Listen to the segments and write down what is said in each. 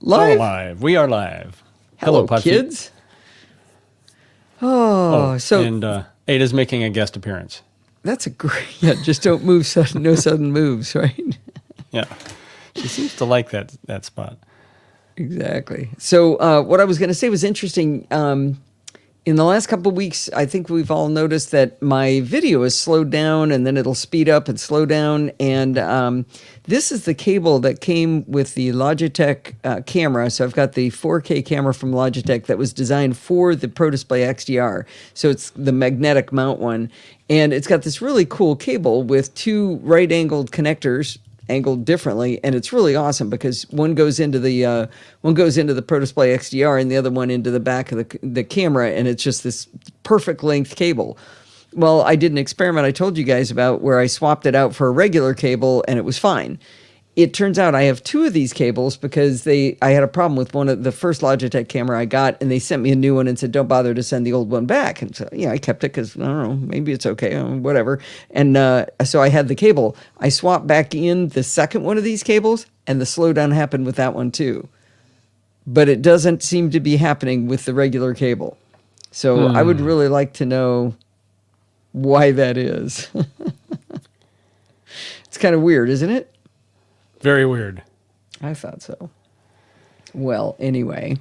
Live? Live. We are live. Hello, Podfeet. kids. And Ada's making a guest appearance. That's a great... Yeah, just don't move, no sudden moves, right? Yeah. She seems to like that spot. Exactly. So what I was going to say was interesting. In the last couple of weeks, I think we've all noticed that my video is slowed down and then it'll speed up and slow down. And this is the cable that came with the Logitech camera. So I've got the 4K camera from Logitech that was designed for the Pro Display XDR. So it's the magnetic mount one. And it's got this really cool cable with two right-angled connectors angled differently, and it's really awesome because one goes into the Pro Display XDR and the other one into the back of the camera, and it's just this perfect length cable. Well, I did an experiment I told you guys about where I swapped it out for a regular cable, and it was fine. It turns out I have two of these cables because I had a problem with one of the first Logitech camera I got, and they sent me a new one and said, don't bother to send the old one back. And so, I kept it because, I don't know, maybe it's okay, whatever. And so I had the cable. I swapped back in the second one of these cables, and the slowdown happened with that one too. But it doesn't seem to be happening with the regular cable. So I would really like to know why that is. It's kind of weird, isn't it? Very weird. I thought so. Well, anyway,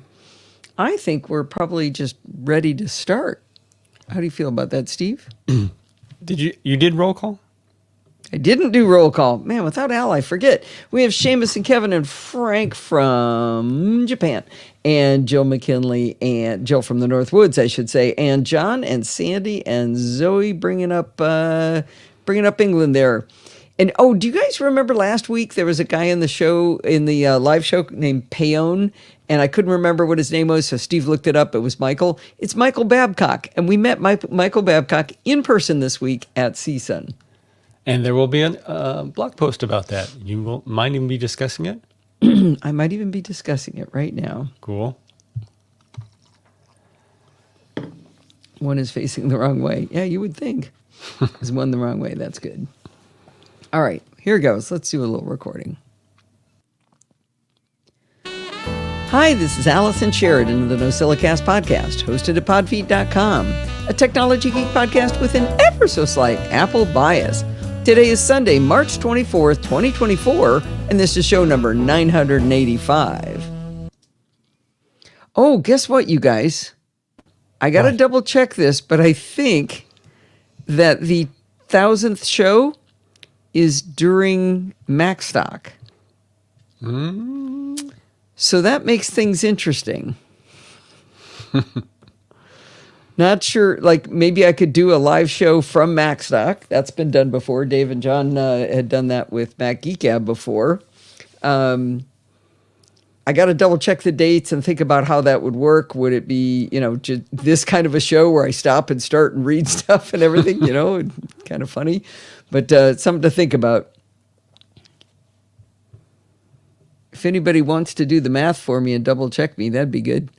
I think we're probably just ready to start. How do you feel about that, Steve? You did roll call? I didn't do roll call. Man, without Al, I forget. We have Seamus and Kevin and Frank from Japan, and Jill McKinley and Jill from the North Woods, I should say, and John and Sandy and Zoe bringing up England there. And, do you guys remember last week there was a guy in the show, in the live show named Payon, and I couldn't remember what his name was, so Steve looked it up. It was Michael. It's Michael Babcock, and we met Michael Babcock in person this week at CSUN. And there will be a blog post about that. You might even be discussing it? I might even be discussing it right now. Cool. One is facing the wrong way. Yeah, you would think. Is one the wrong way. That's good. All right, here goes. Let's do a little recording. Hi, this is Allison Sheridan of the NosillaCast podcast, hosted at podfeet.com, a technology geek podcast with an ever so slight Apple bias. Today is Sunday, March 24th, 2024, and this is show number 985. Oh, guess what, you guys? I got to double check this, but I think that the 1000th show is during Macstock. So that makes things interesting. Not sure, like maybe I could do a live show from Macstock. That's been done before. Dave and John had done that with Mac Geek Gab before. I got to double check the dates and think about how that would work. Would it be, just this kind of a show where I stop and start and read stuff and everything, kind of funny, but something to think about. If anybody wants to do the math for me and double check me, that'd be good.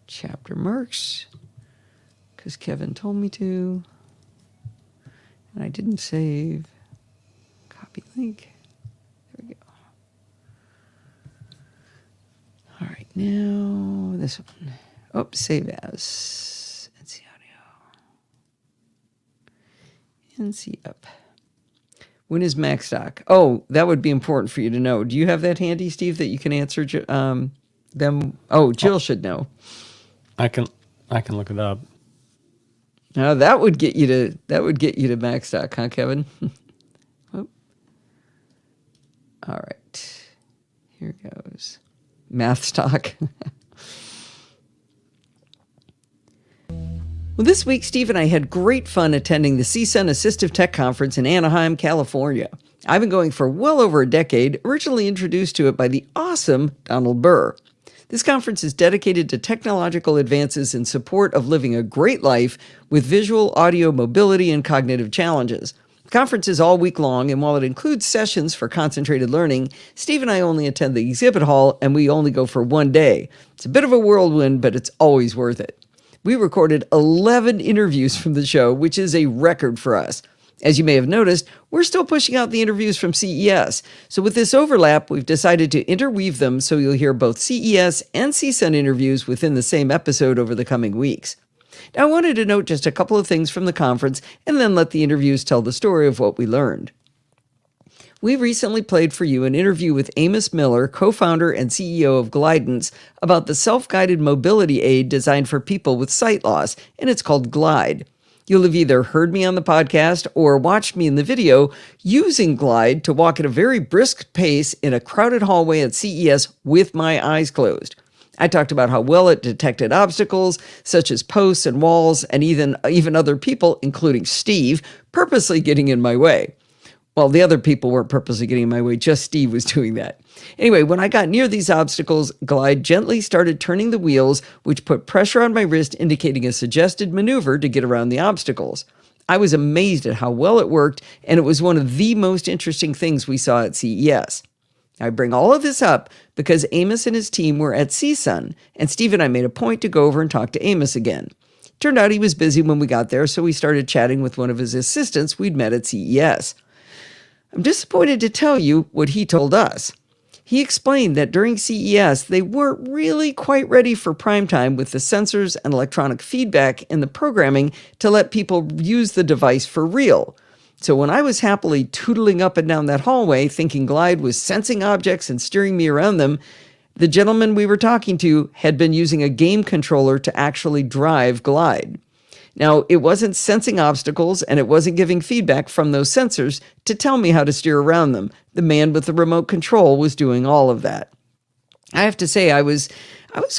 Chapter marks, because Kevin told me to, and I didn't save. Copy link. There we go. All right, now this one. Oh, save as. NC audio. NC up. When is Macstock? Oh, that would be important for you to know. Do you have that handy, Steve, that you can answer them? Oh, Jill should know. I can look it up. Now that would get you to Macstock, huh, Kevin? Oh. All right. Here goes. Math stock. Well, this week, Steve and I had great fun attending the CSUN Assistive Tech Conference in Anaheim, California. I've been going for well over a decade, originally introduced to it by the awesome Donald Burr. This conference is dedicated to technological advances in support of living a great life with visual, audio, mobility, and cognitive challenges. The conference is all week long, and while it includes sessions for concentrated learning, Steve and I only attend the exhibit hall, and we only go for one day. It's a bit of a whirlwind, but it's always worth it. We recorded 11 interviews from the show, which is a record for us. As you may have noticed, we're still pushing out the interviews from CES. So with this overlap, we've decided to interweave them so you'll hear both CES and CSUN interviews within the same episode over the coming weeks. Now, I wanted to note just a couple of things from the conference and then let the interviews tell the story of what we learned. We recently played for you an interview with Amos Miller, co-founder and CEO of Glidance, about the self-guided mobility aid designed for people with sight loss, and it's called Glide. You'll have either heard me on the podcast or watched me in the video using Glide to walk at a very brisk pace in a crowded hallway at CES with my eyes closed. I talked about how well it detected obstacles, such as posts and walls, and even other people, including Steve, purposely getting in my way. Well, the other people weren't purposely getting in my way, just Steve was doing that. Anyway, when I got near these obstacles, Glide gently started turning the wheels, which put pressure on my wrist, indicating a suggested maneuver to get around the obstacles. I was amazed at how well it worked, and it was one of the most interesting things we saw at CES. I bring all of this up because Amos and his team were at CSUN, and Steve and I made a point to go over and talk to Amos again. Turned out he was busy when we got there, so we started chatting with one of his assistants we'd met at CES. I'm disappointed to tell you what he told us. He explained that during CES, they weren't really quite ready for prime time with the sensors and electronic feedback in the programming to let people use the device for real. So when I was happily tootling up and down that hallway, thinking Glide was sensing objects and steering me around them, the gentleman we were talking to had been using a game controller to actually drive Glide. Now, it wasn't sensing obstacles, and it wasn't giving feedback from those sensors to tell me how to steer around them. The man with the remote control was doing all of that. I have to say, I was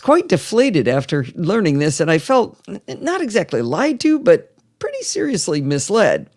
quite deflated after learning this, and I felt not exactly lied to, but pretty seriously misled.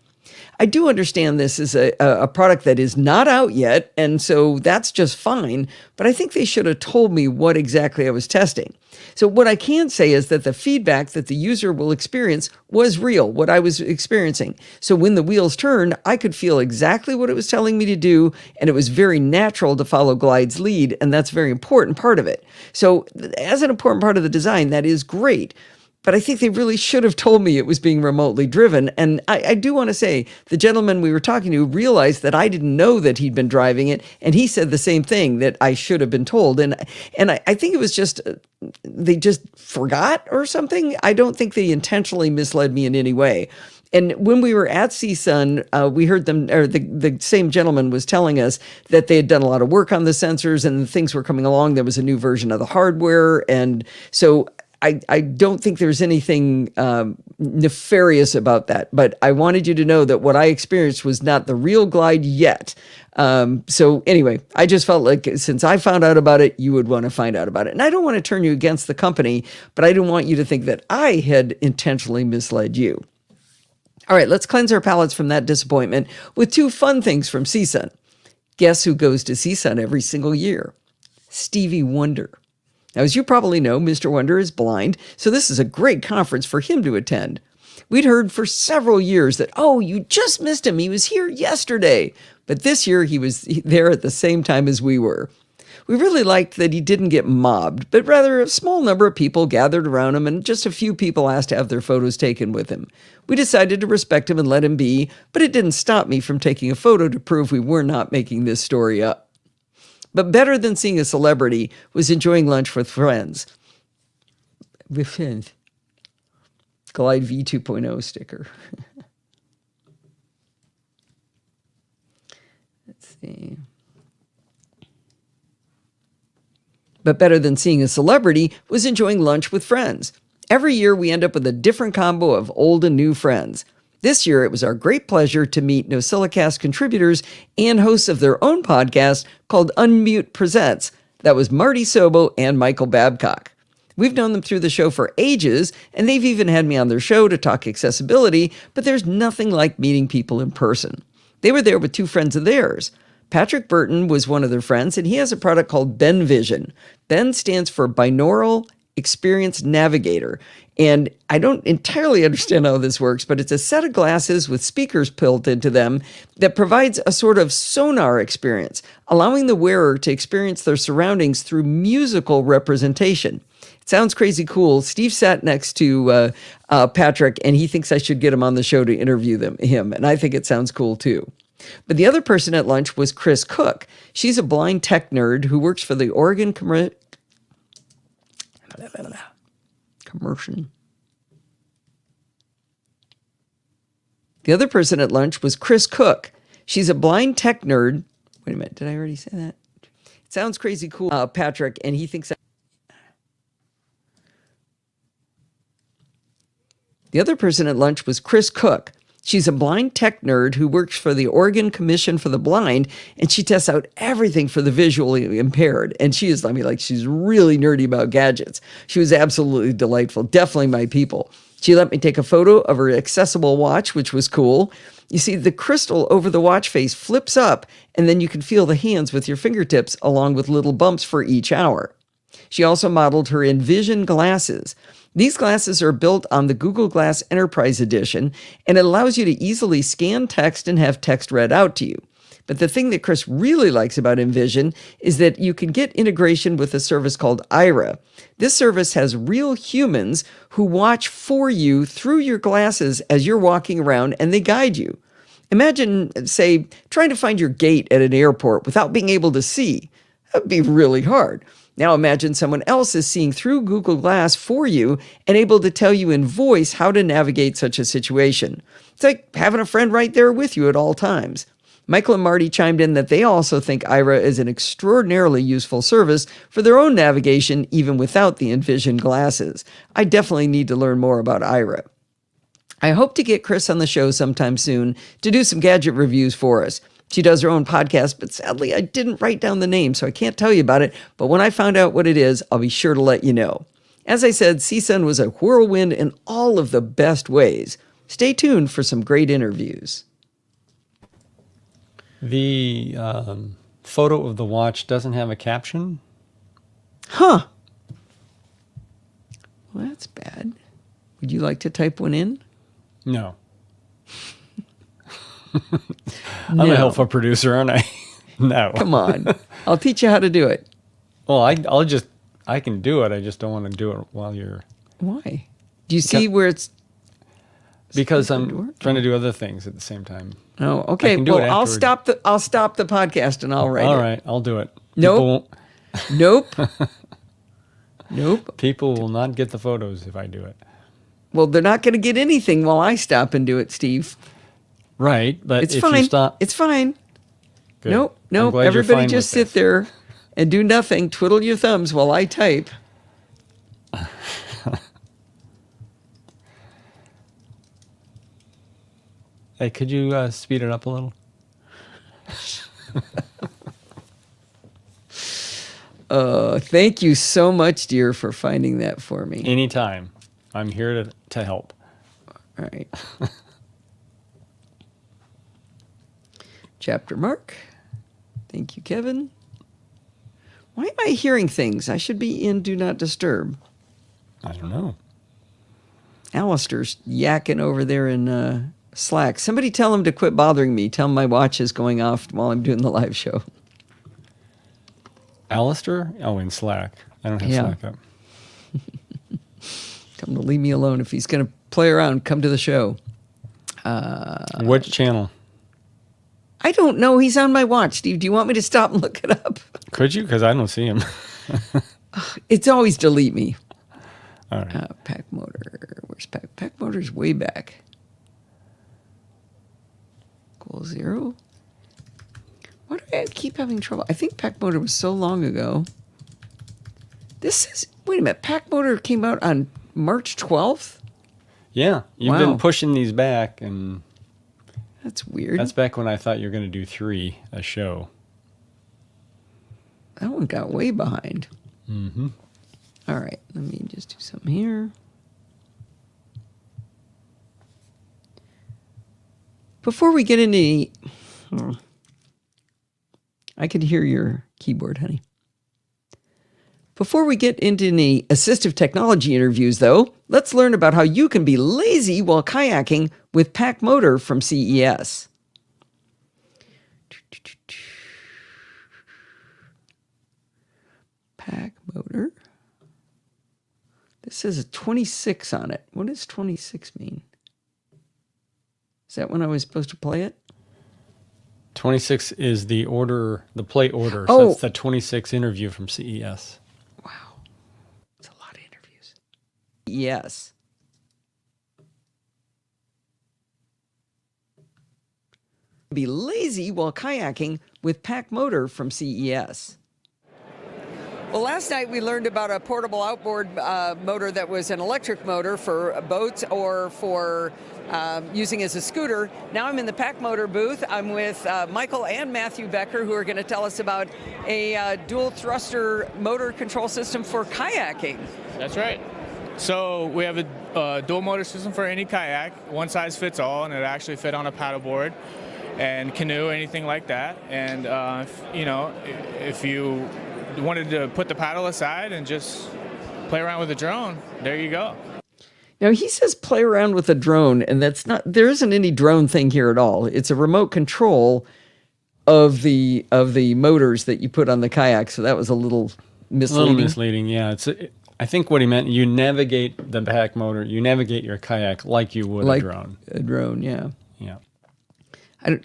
I do understand this is a product that is not out yet, and so that's just fine, but I think they should have told me what exactly I was testing. So what I can say is that the feedback that the user will experience was real, what I was experiencing. So when the wheels turned, I could feel exactly what it was telling me to do, and it was very natural to follow Glide's lead, and that's a very important part of it. So as an important part of the design, that is great. But I think they really should have told me it was being remotely driven. And I do want to say, the gentleman we were talking to realized that I didn't know that he'd been driving it. And he said the same thing, that I should have been told. And I think it was just, they just forgot or something. I don't think they intentionally misled me in any way. And when we were at CSUN, we heard them, or the same gentleman was telling us that they had done a lot of work on the sensors and things were coming along. There was a new version of the hardware. And so I don't think there's anything nefarious about that, but I wanted you to know that what I experienced was not the real Glide yet. So anyway, I just felt like since I found out about it, you would want to find out about it. And I don't want to turn you against the company, but I didn't want you to think that I had intentionally misled you. All right, let's cleanse our palates from that disappointment with two fun things from CSUN. Guess who goes to CSUN every single year? Stevie Wonder. Now, as you probably know, Mr. Wonder is blind, so this is a great conference for him to attend. We'd heard for several years that, oh, you just missed him. He was here yesterday. But this year, he was there at the same time as we were. We really liked that he didn't get mobbed, but rather a small number of people gathered around him, and just a few people asked to have their photos taken with him. We decided to respect him and let him be, but it didn't stop me from taking a photo to prove we were not making this story up. But better than seeing a celebrity was enjoying lunch with friends. With friends. Glide V 2.0 sticker. Let's see. But better than seeing a celebrity was enjoying lunch with friends. Every year we end up with a different combo of old and new friends. This year, it was our great pleasure to meet NosillaCast contributors and hosts of their own podcast called Unmute Presents. That was Marty Sobo and Michael Babcock. We've known them through the show for ages, and they've even had me on their show to talk accessibility, but there's nothing like meeting people in person. They were there with two friends of theirs. Patrick Burton was one of their friends, and he has a product called Ben Vision. Ben stands for Binaural Experience Navigator. And I don't entirely understand how this works, but it's a set of glasses with speakers built into them that provides a sort of sonar experience, allowing the wearer to experience their surroundings through musical representation. It sounds crazy cool. Steve sat next to Patrick, and he thinks I should get him on the show to interview him. And I think it sounds cool too. But the other person at lunch was Chris Cook. She's a blind tech nerd who works for the Oregon Commercial. The other person at lunch was Chris Cook. She's a blind tech nerd. Wait a minute, did I already say that? It sounds crazy cool, Patrick, and he thinks. The other person at lunch was Chris Cook. She's a blind tech nerd who works for the Oregon Commission for the Blind, and she tests out everything for the visually impaired. And she is, she's really nerdy about gadgets. She was absolutely delightful. Definitely my people. She let me take a photo of her accessible watch, which was cool. You see, the crystal over the watch face flips up, and then you can feel the hands with your fingertips, along with little bumps for each hour. She also modeled her Envision glasses. These glasses are built on the Google Glass Enterprise Edition, and it allows you to easily scan text and have text read out to you. But the thing that Chris really likes about Envision is that you can get integration with a service called Ira. This service has real humans who watch for you through your glasses as you're walking around, and they guide you. Imagine, say, trying to find your gate at an airport without being able to see. That would be really hard. Now imagine someone else is seeing through Google Glass for you and able to tell you in voice how to navigate such a situation. It's like having a friend right there with you at all times. Michael and Marty chimed in that they also think Ira is an extraordinarily useful service for their own navigation, even without the Envision glasses. I definitely need to learn more about Ira. I hope to get Chris on the show sometime soon to do some gadget reviews for us. She does her own podcast, but sadly, I didn't write down the name, so I can't tell you about it. But when I find out what it is, I'll be sure to let you know. As I said, CSUN was a whirlwind in all of the best ways. Stay tuned for some great interviews. The photo of the watch doesn't have a caption? Huh. Well, that's bad. Would you like to type one in? No. I'm a helpful producer, aren't I? No. Come on. I'll teach you how to do it. Well, I can do it. I just don't want to do it while you're... Why? Do you see where it's... Because I'm trying to do other things at the same time. Oh, okay. Well, I'll stop the podcast and I'll write it. All right, I'll do it. Nope. Nope. Nope. People will not get the photos if I do it. Well, they're not going to get anything while I stop and do it, Steve. Right, but It's if fine. you stop... It's fine. Good. Nope. I'm Nope. glad you're Everybody fine just with sit there and do nothing. Twiddle your thumbs while I type. Hey, could you speed it up a little? Thank you so much, dear, for finding that for me. Anytime. I'm here to help. All right. Chapter mark. Thank you, Kevin. Why am I hearing things? I should be in Do Not Disturb. I don't know. Alistair's yakking over there in Slack. Somebody tell him to quit bothering me. Tell him my watch is going off while I'm doing the live show. Alistair? Oh, in Slack. I don't have Slack up. Tell him to leave me alone. If he's going to play around, come to the show. What channel? I don't know. He's on my watch, Steve. Do you want me to stop and look it up? Could you? Because I don't see him. It's always delete me. All right. Pack motor. Where's Pack? Pack motor's way back. Goal 0. Why do I keep having trouble? I think Pack motor was so long ago. This is... Wait a minute. Pack motor came out on March 12th? Yeah. You've Wow. been pushing these back, and... That's weird. That's back when I thought you were going to do 3 a show. That one got way behind. Mm-hmm. All right, let me just do something here. Before we get into any... I could hear your keyboard, honey. Before we get into any assistive technology interviews, though, let's learn about how you can be lazy while kayaking with Pack Motor from CES. Pack Motor. This says a 26 on it. What does 26 mean? Is that when I was supposed to play it? 26 is the order, the plate order. So Oh. that's the 26 interview from CES. Wow. It's a lot of interviews. Yes. Be lazy while kayaking with Pack Motor from CES. Well, last night we learned about a portable outboard motor that was an electric motor for boats or for using as a scooter. Now I'm in the Pack Motor booth. I'm with Michael and Matthew Becker, who are going to tell us about a dual thruster motor control system for kayaking. That's right. So we have a dual motor system for any kayak, one size fits all, and it actually fit on a paddleboard and canoe, anything like that. And if you wanted to put the paddle aside and just play around with the drone, there you go. Now he says play around with a drone, and there isn't any drone thing here at all. It's a remote control of the motors that you put on the kayak. So that was a little misleading. A little misleading, yeah. I think what he meant, you navigate the Pack Motor, you navigate your kayak like you would a drone. A drone, yeah. Yeah.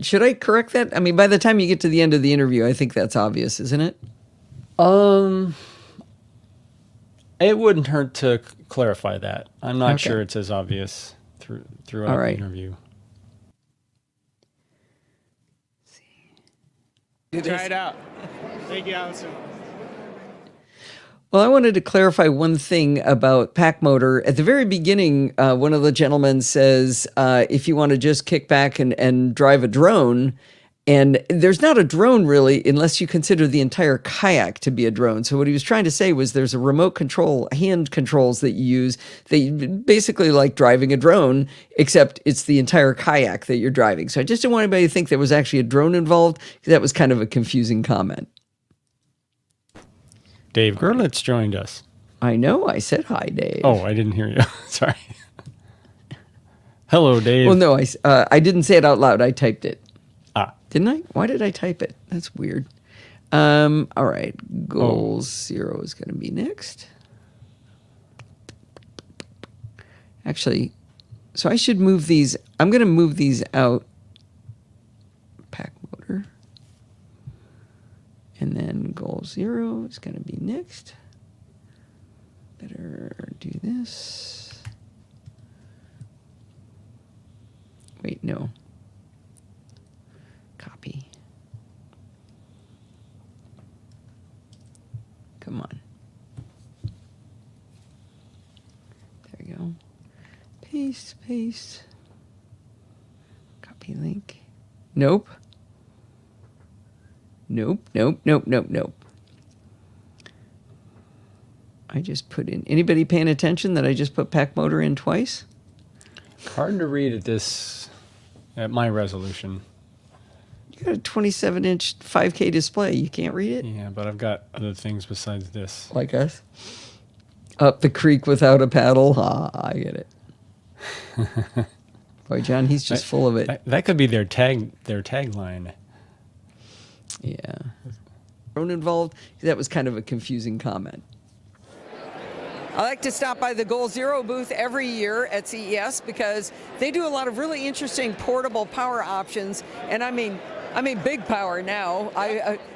Should I correct that? I mean, by the time you get to the end of the interview, I think that's obvious, isn't it? It wouldn't hurt to clarify that. I'm not Okay. sure it's as obvious throughout All right. the interview. Try it out. Thank you, Allison. Well, I wanted to clarify one thing about Pack Motor. At the very beginning, one of the gentlemen says, if you want to just kick back and drive a drone, and there's not a drone really, unless you consider the entire kayak to be a drone. So what he was trying to say was there's a remote control, hand controls that you use, basically like driving a drone, except it's the entire kayak that you're driving. So I just didn't want anybody to think there was actually a drone involved, because that was kind of a confusing comment. Dave Gerlitz joined us. I know, I said hi, Dave. Oh, I didn't hear you. Sorry. Hello, Dave. Well, no, I didn't say it out loud. I typed it. Didn't I? Why did I type it? That's weird. All right. Goal 0 is going to be next. Actually, so I should move these. I'm going to move these out. Pack Motor. And then goal 0 is going to be next. Better do this. Wait, no. Copy. Come on. There we go. Paste. Copy link. Nope. I just put in. Anybody paying attention that I just put Pack Motor in twice? Hard to read at my resolution. You got a 27-inch 5K display. You can't read it? Yeah, but I've got other things besides this. Like us? Up the creek without a paddle? I get it. Boy, John, he's just full of it. That could be their tagline. Yeah. Drone involved? That was kind of a confusing comment. I like to stop by the Goal 0 booth every year at CES because they do a lot of really interesting portable power options. And I mean big power now.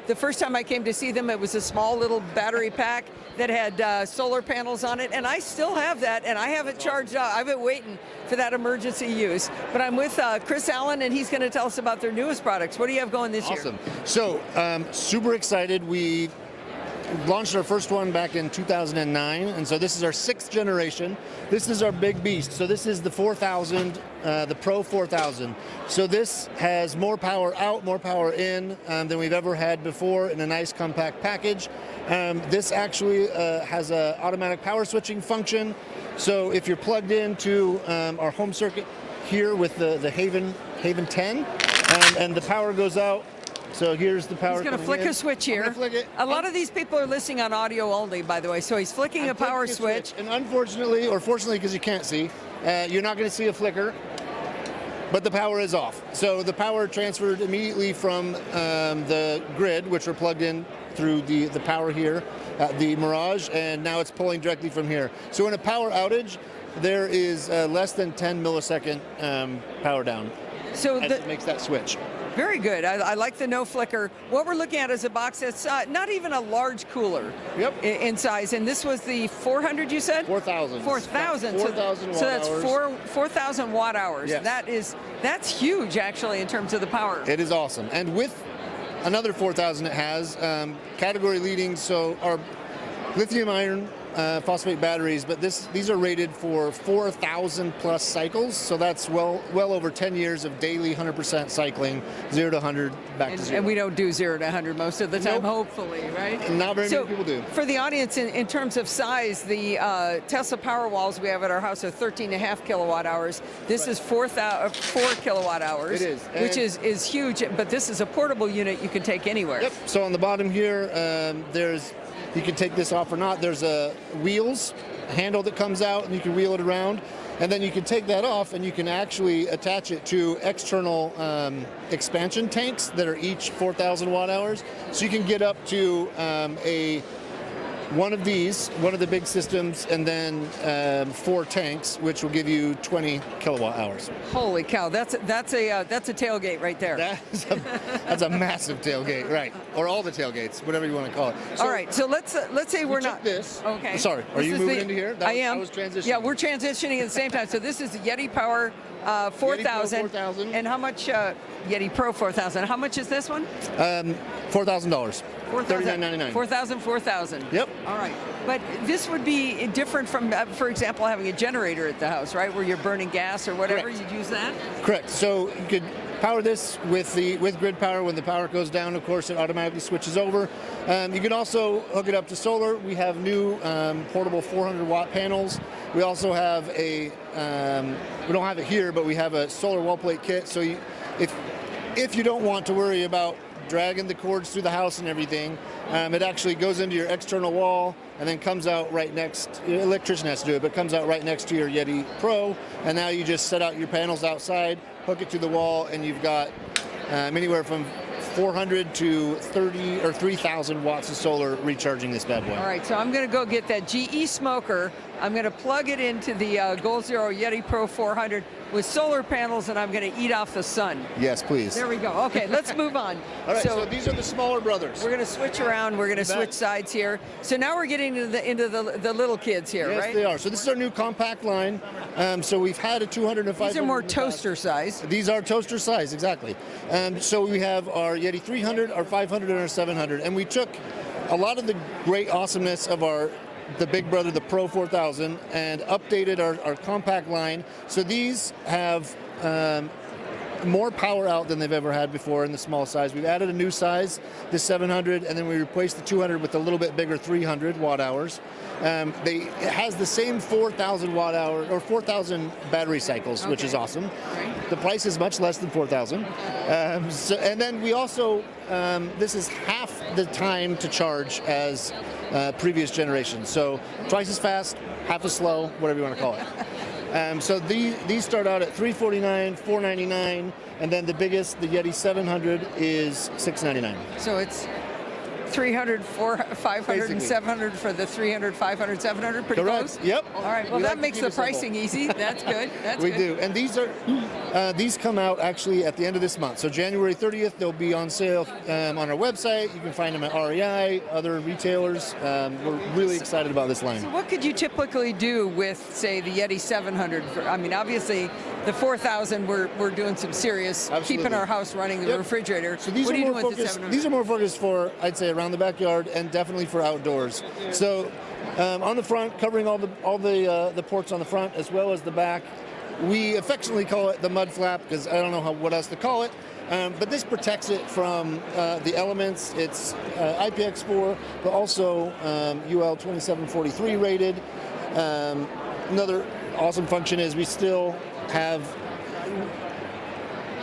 The first time I came to see them, it was a small little battery pack that had solar panels on it, and I still have that, and I have it charged up. I've been waiting for that emergency use. But I'm with Chris Allen, and he's going to tell us about their newest products. What do you have going this year? Awesome. So, super excited. We launched our first one back in 2009, and so this is our 6th generation. This is our big beast. So this is the 4000, the Pro 4000. So this has more power out, more power in than we've ever had before in a nice compact package. This actually has an automatic power switching function. So if you're plugged into our home circuit here with the Haven 10, and the power goes out. So here's the power. He's going to flick a switch here. I'm gonna flick it. A lot of these people are listening on audio only, by the way. So he's flicking a power switch. And unfortunately, or fortunately, because you can't see, you're not going to see a flicker. But the power is off. So the power transferred immediately from the grid, which we're plugged in through the power here, the Mirage, and now it's pulling directly from here. So in a power outage, there is less than 10 millisecond power down. So as it makes that switch. Very good. I like the no flicker. What we're looking at is a box that's not even a large cooler Yep. in size. And this was the 400, you said? 4,000. 4,000. 4,000 So that's watt-hours. 4,000 watt hours. Yes. That's huge, actually, in terms of the power. It is awesome. And with another 4,000 it has, category leading, so our lithium iron phosphate batteries, but these are rated for 4,000 plus cycles, so that's well over 10 years of daily 100% cycling, 0 to 100, back to 0. And we don't do 0 to 100 most of the time, Nope. hopefully, right? Not very So many people do. For the audience, in terms of size, the Tesla Powerwalls we have at our house are 13.5 kilowatt hours. This is 4 kilowatt hours. It is. Which And- is huge, but this is a portable unit you can take anywhere. Yep. So on the bottom here, you can take this off or not. There's a wheels handle that comes out, and you can wheel it around. And then you can take that off, and you can actually attach it to external expansion tanks that are each 4,000 watt hours. So you can get up to one of the big systems, and then 4 tanks, which will give you 20 kilowatt hours. Holy cow! That's a tailgate right there. That's a massive tailgate, right? Or all the tailgates, whatever you want to call it. So All right, so let's say we're took not this. Okay. Sorry, are This you is moving into here? I am. I was transitioning. Yeah, we're transitioning at the same time. So this is the Yeti Power 4,000. 4,000. And how much Yeti Pro 4,000? How much is this one? $4,000. $39.99. 4,000. Yep. All right. But this would be different from, for example, having a generator at the house, right? Where you're burning gas or whatever. Correct. You'd use that? Correct. So you could power this with grid power. When the power goes down, of course, it automatically switches over. You can also hook it up to solar. We have new portable 400 watt panels. We also have we don't have it here, but we have a solar wall plate kit. So if you don't want to worry about dragging the cords through the house and everything, it actually goes into your external wall and then comes out right next. The electrician has to do it, but comes out right next to your Yeti Pro. And now you just set out your panels outside, hook it to the wall, and you've got anywhere from 400 to 30 or 3,000 watts of solar recharging this bad boy. All right, so I'm going to go get that GE smoker. I'm going to plug it into the Goal Zero Yeti Pro 400 with solar panels, and I'm going to eat off the sun. Yes, please. There we go. Okay, let's move on. All right, so these are the smaller brothers. We're going to switch around. We're going to switch sides here. So now we're getting into the little kids here, Yes, right? they are. So this is our new compact line. So we've had a 200 and 500. These are more toaster size. These are toaster size, exactly. So we have our Yeti 300, our 500, and our 700. And we took a lot of the great awesomeness of the big brother, the Pro 4000, and updated our compact line. So these have more power out than they've ever had before in the small size. We've added a new size, the 700, and then we replaced the 200 with a little bit bigger 300 watt hours. It has the same 4,000 watt hour or 4,000 battery cycles, which is awesome. Right. The price is much less than 4,000. And then we also, this is half the time to charge as previous generations. So twice as fast, half as slow, whatever you want to call it. So these start out at $349, $499, and then the biggest, the Yeti 700, is $699. So it's 300, 400, 500, and Basically. 700 for the 300, 500, 700. Pretty Correct. close? Yep. All right. Well, We that like to makes keep the it simple. pricing easy. That's good. That's We good. do, and these come out actually at the end of this month. So January 30th, they'll be on sale on our website. You can find them at REI, other retailers. We're really excited about this line. So what could you typically do with, say, the Yeti 700? I mean, obviously, the 4,000, we're doing some serious, Absolutely. keeping our house running, the Yep. refrigerator. So these what are are you more doing with the focused. 700? These are more focused for, I'd say, around the backyard and definitely for outdoors. So on the front, covering all the ports on the front as well as the back, we affectionately call it the mud flap because I don't know what else to call it. But this protects it from the elements. It's IPX4, but also UL 2743 rated. Another awesome function is we still have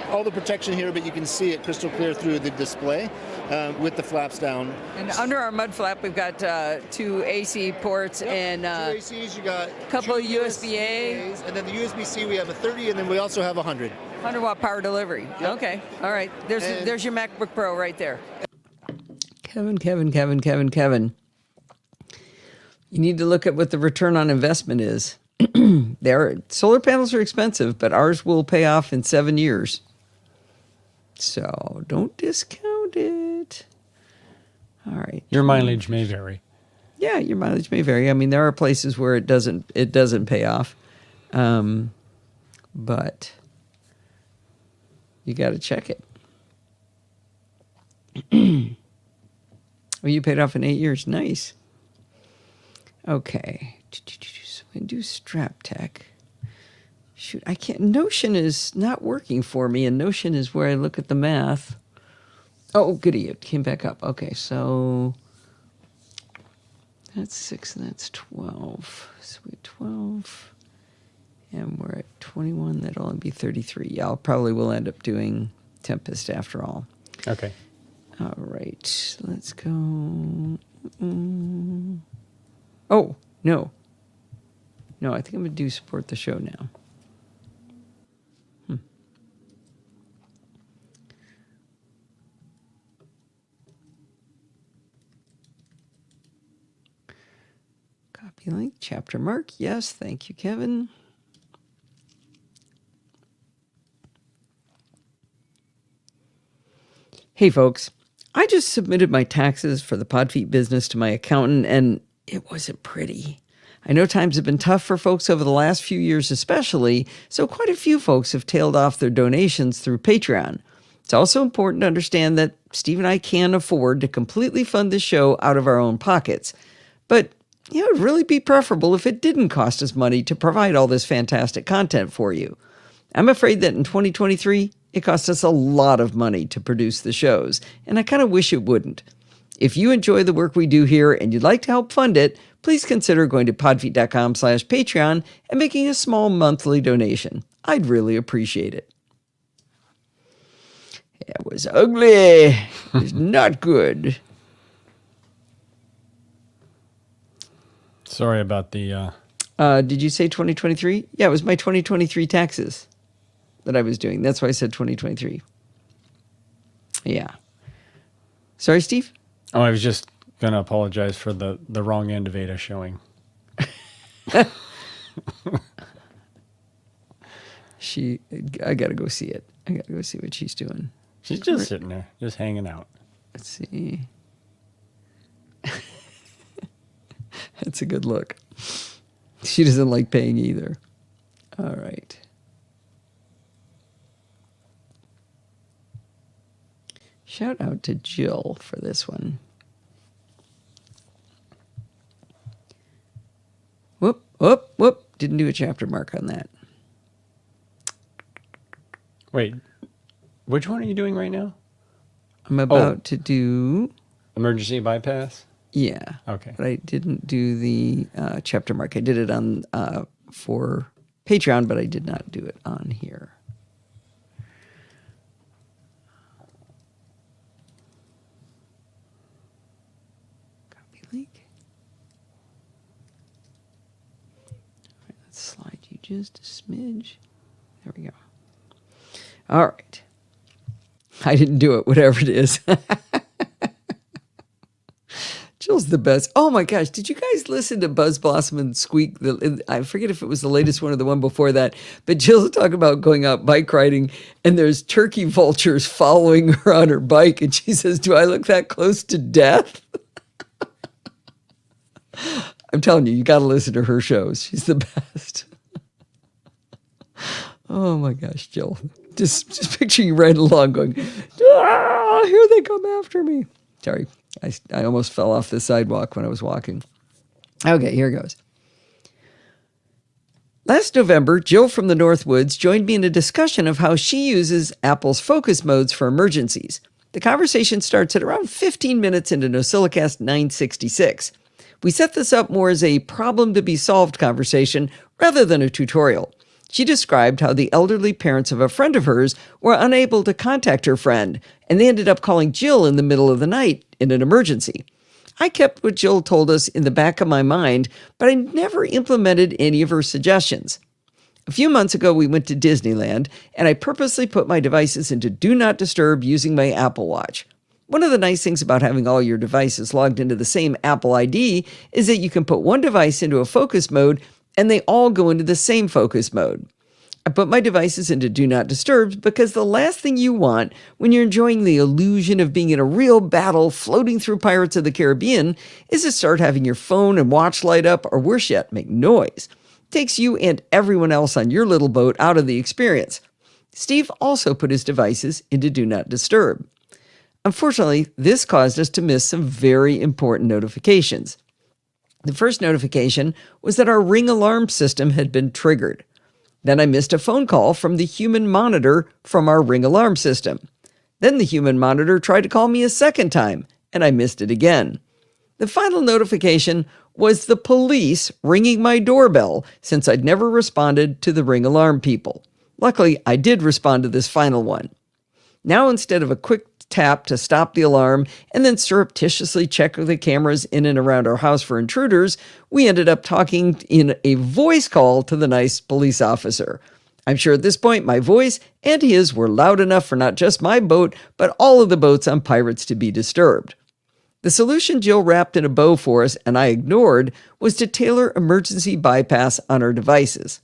all the protection here, but you can see it crystal clear through the display with the flaps down. And under our mud flap, we've got 2 AC ports and Two ACs, you got couple two of USB-A. USBs, and then the USB-C we have a 30, and then we also have a 100. 100 watt power delivery. Yep. Okay. All right. There's your MacBook Pro right there. Kevin. You need to look at what the return on investment is. Solar panels are expensive, but ours will pay off in 7 years. So don't discount it. All right. Your mileage may vary. Yeah, your mileage may vary. I mean, there are places where it doesn't pay off, but you got to check it. Oh, you paid off in 8 years. Nice. Okay. So we do Strap Tech. Shoot, I can't. Notion is not working for me, and Notion is where I look at the math. Oh, goody, it came back up. Okay, so that's 6 and that's 12. So we have 12, and we're at 21. That'll only be 33. Yeah, I'll probably will end up doing Tempest after all. Okay. All right, let's go. Oh, no. No, I think I'm going to do support the show now. Copy link, chapter mark. Yes, thank you, Kevin. Hey, folks. I just submitted my taxes for the Podfeet business to my accountant, and it wasn't pretty. I know times have been tough for folks over the last few years especially, so quite a few folks have tailed off their donations through Patreon. It's also important to understand that Steve and I can't afford to completely fund this show out of our own pockets. But it would really be preferable if it didn't cost us money to provide all this fantastic content for you. I'm afraid that in 2023, it costs us a lot of money to produce the shows, and I kind of wish it wouldn't. If you enjoy the work we do here and you'd like to help fund it, please consider going to podfeet.com/Patreon and making a small monthly donation. I'd really appreciate it. It was ugly. It was not good. Sorry about the... Did you say 2023? Yeah, it was my 2023 taxes that I was doing. That's why I said 2023. Yeah. Sorry, Steve? Oh, I was just going to apologize for the wrong end of Ada showing. I got to go see it. I got to go see what she's doing. She's just sitting there, just hanging out. Let's see. That's a good look. She doesn't like paying either. All right. Shout out to Jill for this one. Whoop, whoop, whoop. Didn't do a chapter mark on that. Wait, which one are you doing right now? I'm about to do... Emergency bypass? Yeah. Okay. But I didn't do the chapter mark. I did it on for Patreon, but I did not do it on here. Copy link. All right, let's slide you just a smidge. There we go. All right. I didn't do it, whatever it is. Jill's the best. Oh my gosh. Did you guys listen to Buzz Blossom and Squeak? I forget if it was the latest one or the one before that, but Jill's talking about going out bike riding and there's turkey vultures following her on her bike. And she says, do I look that close to death? I'm telling you, you got to listen to her shows. She's the best. Oh my gosh, Jill. Just picture you riding along going, ah, here they come after me. Sorry. I almost fell off the sidewalk when I was walking. Okay, here goes. Last November, Jill from the Northwoods joined me in a discussion of how she uses Apple's focus modes for emergencies. The conversation starts at around 15 minutes into NosillaCast 966. We set this up more as a problem-to-be-solved conversation rather than a tutorial. She described how the elderly parents of a friend of hers were unable to contact her friend, and they ended up calling Jill in the middle of the night in an emergency. I kept what Jill told us in the back of my mind, but I never implemented any of her suggestions. A few months ago, we went to Disneyland, and I purposely put my devices into Do Not Disturb using my Apple Watch. One of the nice things about having all your devices logged into the same Apple ID is that you can put one device into a focus mode and they all go into the same focus mode. I put my devices into Do Not Disturb because the last thing you want when you're enjoying the illusion of being in a real battle floating through Pirates of the Caribbean is to start having your phone and watch light up, or worse yet, make noise. It takes you and everyone else on your little boat out of the experience. Steve also put his devices into Do Not Disturb. Unfortunately, this caused us to miss some very important notifications. The first notification was that our Ring alarm system had been triggered. Then I missed a phone call from the human monitor from our Ring alarm system. Then the human monitor tried to call me a second time, and I missed it again. The final notification was the police ringing my doorbell since I'd never responded to the Ring alarm people. Luckily, I did respond to this final one. Now, instead of a quick tap to stop the alarm and then surreptitiously check the cameras in and around our house for intruders, we ended up talking in a voice call to the nice police officer. I'm sure at this point my voice and his were loud enough for not just my boat, but all of the boats on Pirates to be disturbed. The solution Jill wrapped in a bow for us and I ignored was to tailor emergency bypass on our devices.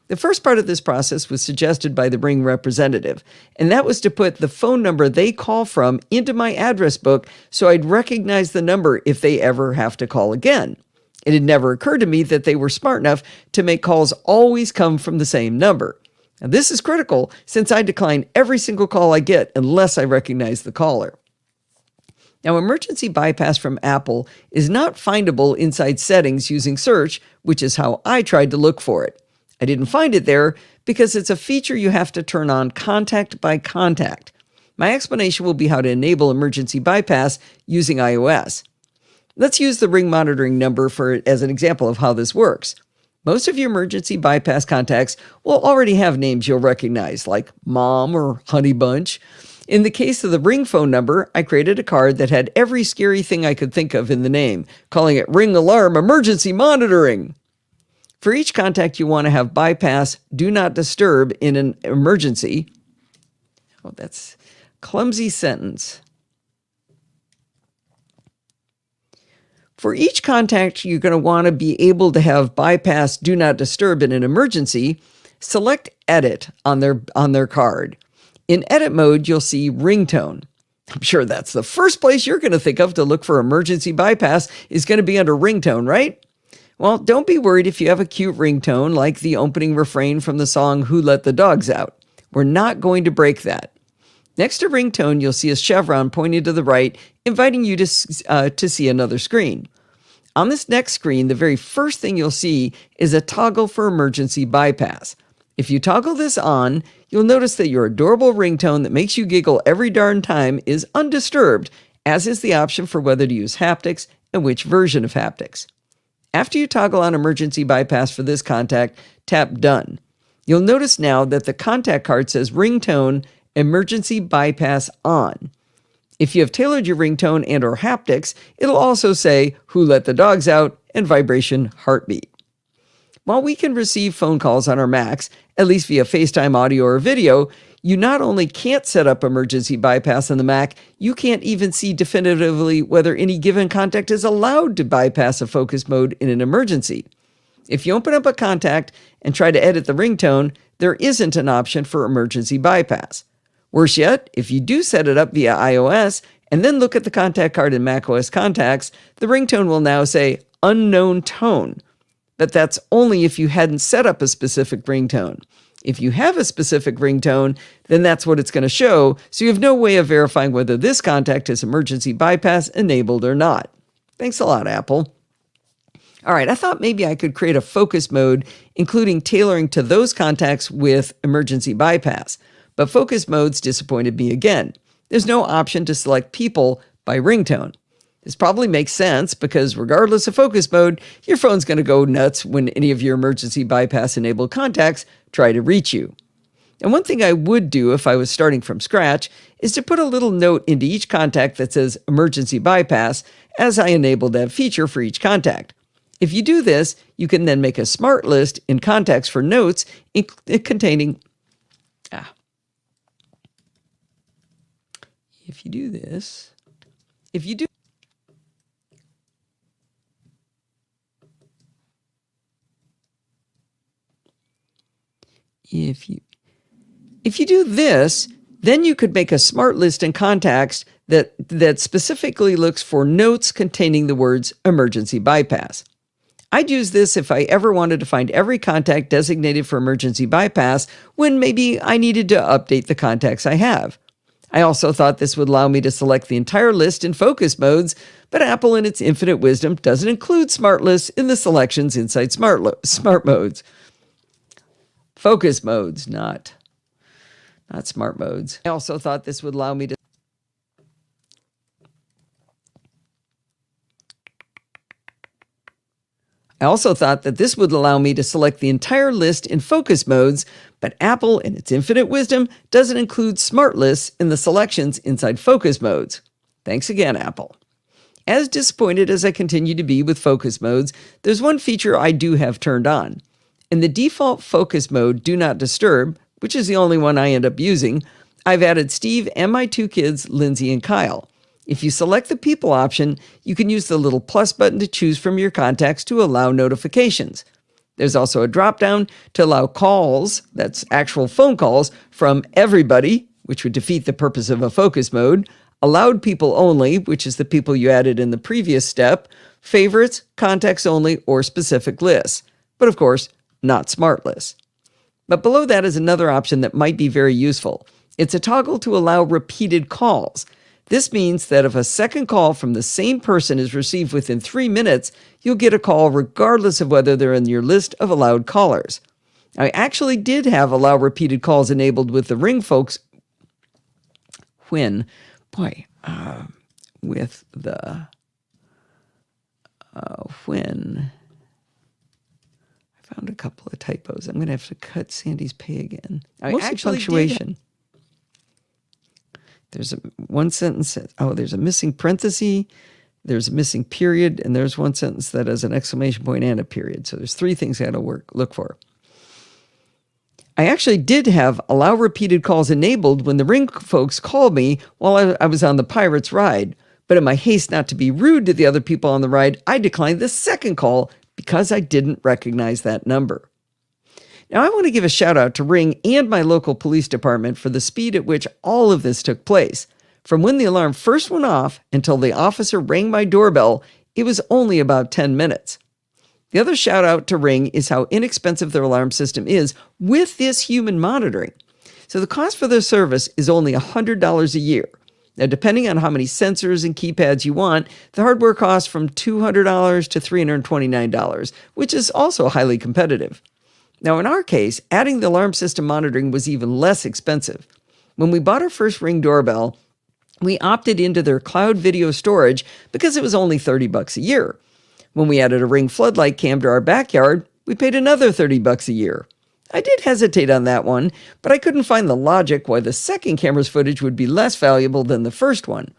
The first part of this process was suggested by the Ring representative, and that was to put the phone number they call from into my address book so I'd recognize the number if they ever have to call again. It had never occurred to me that they were smart enough to make calls always come from the same number. Now, this is critical since I decline every single call I get unless I recognize the caller. Now, emergency bypass from Apple is not findable inside settings using search, which is how I tried to look for it. I didn't find it there because it's a feature you have to turn on contact by contact. My explanation will be how to enable emergency bypass using iOS. Let's use the Ring monitoring number as an example of how this works. Most of your emergency bypass contacts will already have names you'll recognize, like Mom or Honey Bunch. In the case of the Ring phone number, I created a card that had every scary thing I could think of in the name, calling it Ring Alarm Emergency Monitoring. For each contact you want to have bypass Do Not Disturb in an emergency. Oh, that's a clumsy sentence. For each contact you're going to want to be able to have bypass Do Not Disturb in an emergency, select Edit on their card. In edit mode, you'll see ringtone. I'm sure that's the first place you're going to think of to look for emergency bypass is going to be under ringtone, right? Well, don't be worried if you have a cute ringtone like the opening refrain from the song Who Let the Dogs Out. We're not going to break that. Next to ringtone, you'll see a chevron pointing to the right, inviting you to see another screen. On this next screen, the very first thing you'll see is a toggle for emergency bypass. If you toggle this on, you'll notice that your adorable ringtone that makes you giggle every darn time is undisturbed, as is the option for whether to use haptics and which version of haptics. After you toggle on emergency bypass for this contact, tap Done. You'll notice now that the contact card says Ringtone Emergency Bypass On. If you have tailored your ringtone and or haptics, it'll also say Who Let the Dogs Out and Vibration Heartbeat. While we can receive phone calls on our Macs, at least via FaceTime audio or video, you not only can't set up emergency bypass on the Mac, you can't even see definitively whether any given contact is allowed to bypass a focus mode in an emergency. If you open up a contact and try to edit the ringtone, there isn't an option for emergency bypass. Worse yet, if you do set it up via iOS and then look at the contact card in macOS contacts, the ringtone will now say unknown tone. But that's only if you hadn't set up a specific ringtone. If you have a specific ringtone, then that's what it's going to show, so you have no way of verifying whether this contact is emergency bypass enabled or not. Thanks a lot, Apple. All right, I thought maybe I could create a focus mode, including tailoring to those contacts with emergency bypass. But focus modes disappointed me again. There's no option to select people by ringtone. This probably makes sense because regardless of focus mode, your phone's going to go nuts when any of your emergency bypass enabled contacts try to reach you. And one thing I would do if I was starting from scratch is to put a little note into each contact that says emergency bypass as I enable that feature for each contact. If you do this, you can then make a smart list in contacts for notes containing... If you do this... If you do this, then you could make a smart list in contacts that specifically looks for notes containing the words emergency bypass. I'd use this if I ever wanted to find every contact designated for emergency bypass when maybe I needed to update the contacts I have. I also thought this would allow me to select the entire list in focus modes, but Apple in its infinite wisdom doesn't include smart lists in the selections inside smart modes. Focus modes, not smart modes. I also thought this would allow me to select the entire list in focus modes, but Apple, in its infinite wisdom, doesn't include smart lists in the selections inside focus modes. Thanks again, Apple. As disappointed as I continue to be with focus modes, there's one feature I do have turned on. In the default focus mode, Do Not Disturb, which is the only one I end up using, I've added Steve and my two kids, Lindsay and Kyle. If you select the people option, you can use the little plus button to choose from your contacts to allow notifications. There's also a drop-down to allow calls, that's actual phone calls, from everybody, which would defeat the purpose of a focus mode, allowed people only, which is the people you added in the previous step, favorites, contacts only, or specific lists. But of course, not smart lists. But below that is another option that might be very useful. It's a toggle to allow repeated calls. This means that if a second call from the same person is received within 3 minutes, you'll get a call regardless of whether they're in your list of allowed callers. I actually did have allow repeated calls enabled with the Ring folks when I found a couple of typos. I'm going to have to cut Sandy's pay again. Mostly punctuation. There's one sentence. There's a missing parenthesis. There's a missing period, and there's one sentence that has an exclamation point and a period. So there's 3 things I had to look for. I actually did have allow repeated calls enabled when the Ring folks called me while I was on the Pirates ride. But in my haste not to be rude to the other people on the ride, I declined the second call because I didn't recognize that number. Now, I want to give a shout out to Ring and my local police department for the speed at which all of this took place. From when the alarm first went off until the officer rang my doorbell, it was only about 10 minutes. The other shout out to Ring is how inexpensive their alarm system is with this human monitoring. So the cost for their service is only $100 a year. Now, depending on how many sensors and keypads you want, the hardware costs from $200 to $329, which is also highly competitive. Now, in our case, adding the alarm system monitoring was even less expensive. When we bought our first Ring doorbell, we opted into their cloud video storage because it was only $30 a year. When we added a Ring floodlight cam to our backyard, we paid another $30 a year. I did hesitate on that one, but I couldn't find the logic why the second camera's footage would be less valuable than the first one.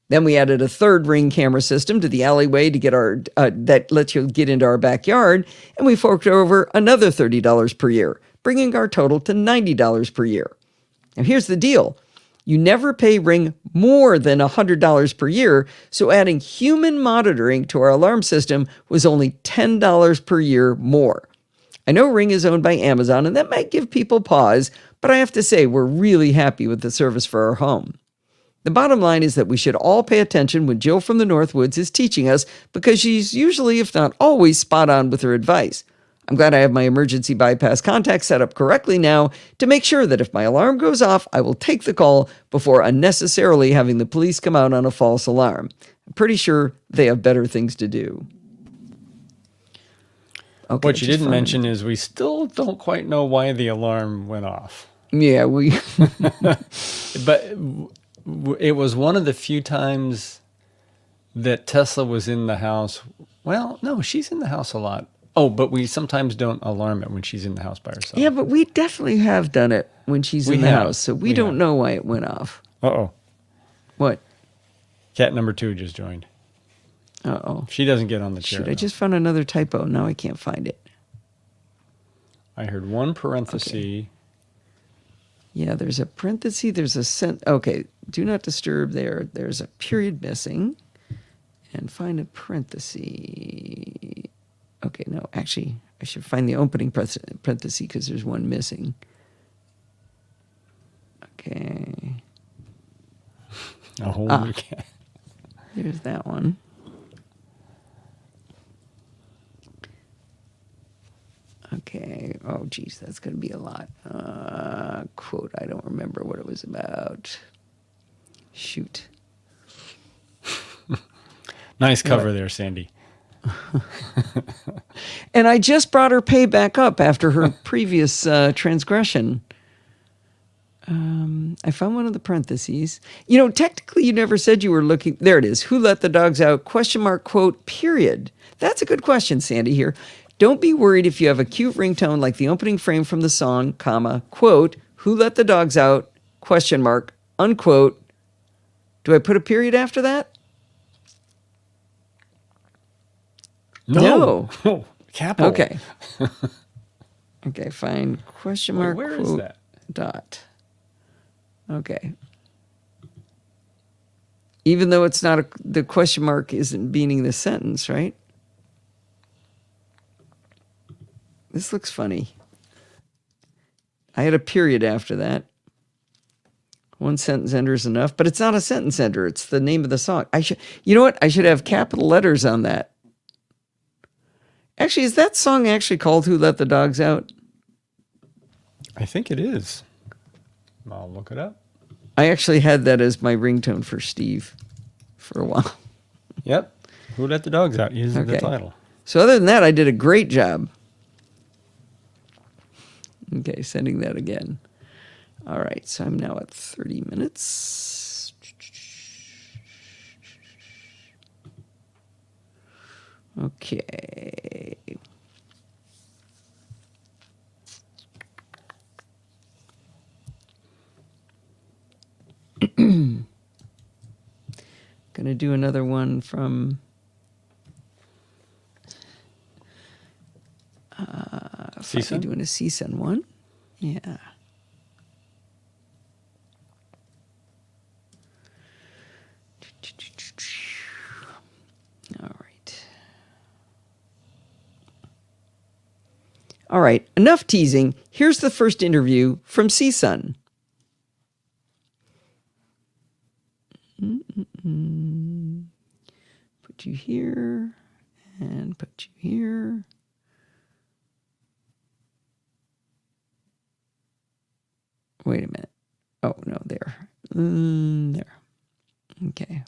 Then we added a third Ring camera system to the alleyway to get that lets you get into our backyard, and we forked over another $30 per year, bringing our total to $90 per year. Now here's the deal. You never pay Ring more than $100 per year, so adding human monitoring to our alarm system was only $10 per year more. I know Ring is owned by Amazon, and that might give people pause, but I have to say we're really happy with the service for our home. The bottom line is that we should all pay attention when Jill from the Northwoods is teaching us because she's usually, if not always, spot on with her advice. I'm glad I have my emergency bypass contact set up correctly now to make sure that if my alarm goes off, I will take the call before unnecessarily having the police come out on a false alarm. I'm pretty sure they have better things to do. Okay, what you didn't mention is we still don't quite know why the alarm went off. Yeah, But it was one of the few times that Tesla was in the house. Well, no, she's in the house a lot. Oh, but we sometimes don't alarm it when she's in the house by herself. Yeah, but we definitely have done it when she's in the house, so we don't know why it went off. Uh-oh. What? Cat number 2 just joined. Uh-oh. She doesn't get on the chair. Shoot, I just found another typo. Now I can't find it. I heard one parenthesis. Okay. Yeah, there's a parenthesis. There's a okay, do not disturb there. There's a period missing. And find a parenthesis. Okay, no, actually, I should find the opening parenthesis because there's one missing. Okay. A whole new cat. There's that one. Okay. Oh, geez, that's going to be a lot. Quote, I don't remember what it was about. Shoot. Nice cover there, Sandy. And I just brought her pay back up after her previous transgression. I found one of the parentheses. You know, technically you never said you were looking. There it is. Who let the dogs out? Question mark, quote, period. That's a good question, Sandy, here. Don't be worried if you have a cute ringtone like the opening frame from the song, comma, quote, who let the dogs out? Question mark, unquote. Do I put a period after that? No. Oh, capital. Okay. Okay, fine. Question mark, Where quote, is that? dot. Okay. Even though it's not the question mark isn't meaning the sentence, right? This looks funny. I had a period after that. One sentence ender is enough, but it's not a sentence ender. It's the name of the song. You know what? I should have capital letters on that. Actually, is that song actually called Who Let the Dogs Out? I think it is. I'll look it up. I actually had that as my ringtone for Steve for a while. Yep. Who let the dogs out? Using the title. So other than that, I did a great job. Okay, sending that again. All right, so I'm now at 30 minutes. Okay. Gonna do another one from CSUN? doing a CSUN one. Yeah. All right. All right. Enough teasing. Here's the first interview from CSUN. Put you here and put you here. Wait a minute. Oh, no, there. There. Okay.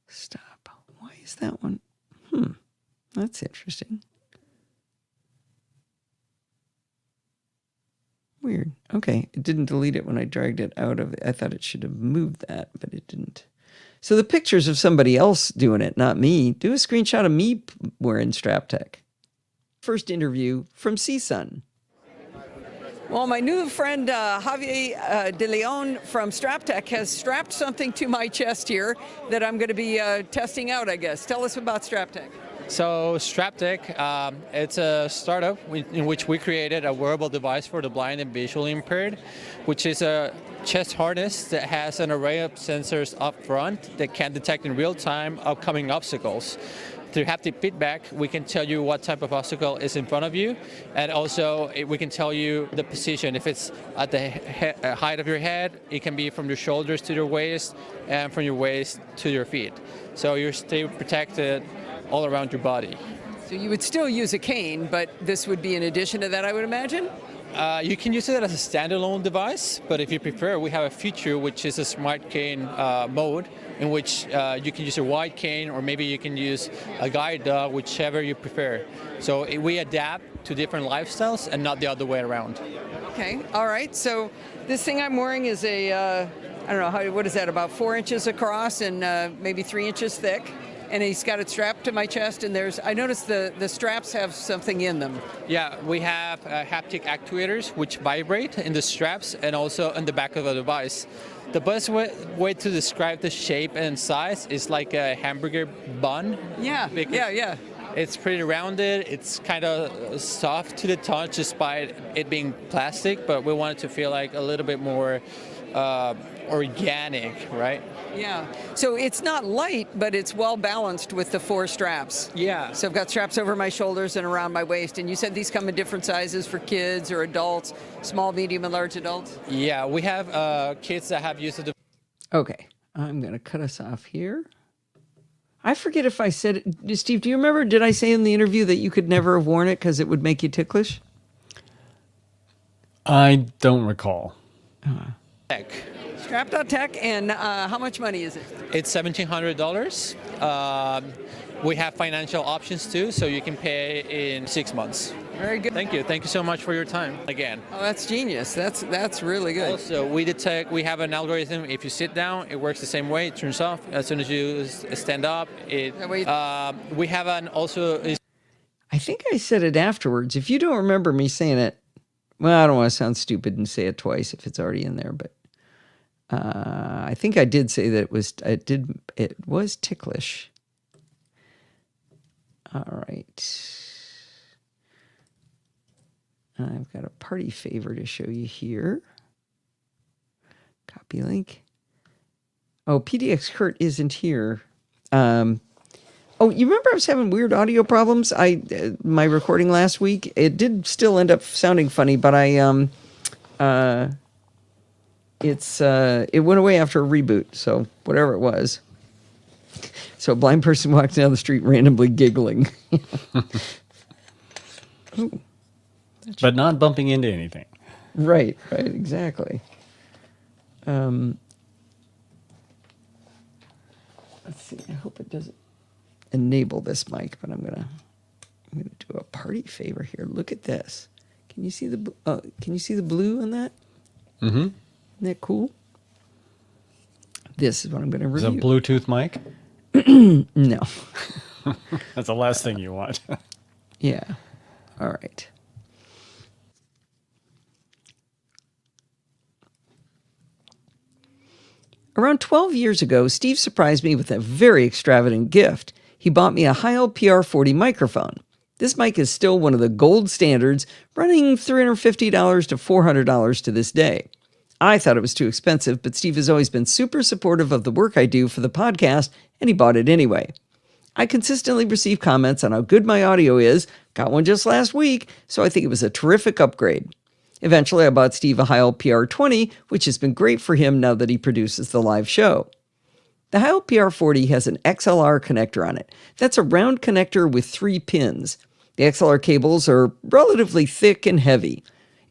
Stop. Why is that one? That's interesting. Weird. Okay. It didn't delete it when I dragged it out of it. I thought it should have moved that, but it didn't. So the pictures of somebody else doing it, not me. Do a screenshot of me wearing Strap Tech. First interview from CSUN. Well, my new friend Javier De Leon from Strap Tech has strapped something to my chest here that I'm going to be testing out, I guess. Tell us about Strap Tech. So StrapTech, it's a startup in which we created a wearable device for the blind and visually impaired, which is a chest harness that has an array of sensors up front that can detect in real time upcoming obstacles. Through haptic feedback, we can tell you what type of obstacle is in front of you, and also we can tell you the position. If it's at the height of your head, it can be from your shoulders to your waist, and from your waist to your feet. So you stay protected all around your body. So you would still use a cane, but this would be in addition to that, I would imagine? You can use it as a standalone device, but if you prefer, we have a feature which is a smart cane mode, in which you can use a wide cane, or maybe you can use a guide dog, whichever you prefer. So we adapt to different lifestyles and not the other way around. Okay, all right. So this thing I'm wearing is a, I don't know, what is that, about 4 inches across and maybe 3 inches thick. And he's got it strapped to my chest, and I noticed the straps have something in them. Yeah, we have haptic actuators which vibrate in the straps and also in the back of the device. The best way to describe the shape and size is like a hamburger bun. Yeah, yeah. It's pretty rounded. It's kind of soft to the touch despite it being plastic, but we want it to feel like a little bit more organic, right? Yeah. So it's not light, but it's well balanced with the 4 straps. Yeah. So I've got straps over my shoulders and around my waist. And you said these come in different sizes for kids or adults, small, medium, and large adults? Yeah, we have kids that have used it. Okay. I'm going to cut us off here. I forget if I said it. Steve, do you remember, did I say in the interview that you could never have worn it because it would make you ticklish? I don't recall. Tech. Strap.tech, and how much money is it? It's $1,700. We have financial options too, so you can pay in 6 months. Very good. Thank you. Thank you so much for your time again. Oh, that's genius. That's really good. Also, we have an algorithm. If you sit down, it works the same way. It turns off as soon as you stand up. We have an also. I think I said it afterwards. If you don't remember me saying it, well, I don't want to sound stupid and say it twice if it's already in there, but I think I did say that it was ticklish. All right. I've got a party favor to show you here. Copy link. Oh, PDX Kurt isn't here. Oh, you remember I was having weird audio problems? My recording last week, it did still end up sounding funny, but it went away after a reboot, so whatever it was. So a blind person walked down the street randomly giggling. Ooh. But not bumping into anything. Right, exactly. Let's see. I hope it doesn't enable this mic, but I'm gonna do a party favor here. Look at this. Can you see the blue on that? Mm-hmm. Isn't that cool? This is what I'm going to Is review. it a Bluetooth mic? No. That's the last thing you want. Yeah. All right. Around 12 years ago, Steve surprised me with a very extravagant gift. He bought me a Heil PR40 microphone. This mic is still one of the gold standards, running $350 to $400 to this day. I thought it was too expensive, but Steve has always been super supportive of the work I do for the podcast, and he bought it anyway. I consistently receive comments on how good my audio is, got one just last week, so I think it was a terrific upgrade. Eventually, I bought Steve a Heil PR20, which has been great for him now that he produces the live show. The Heil PR40 has an XLR connector on it. That's a round connector with 3 pins. The XLR cables are relatively thick and heavy.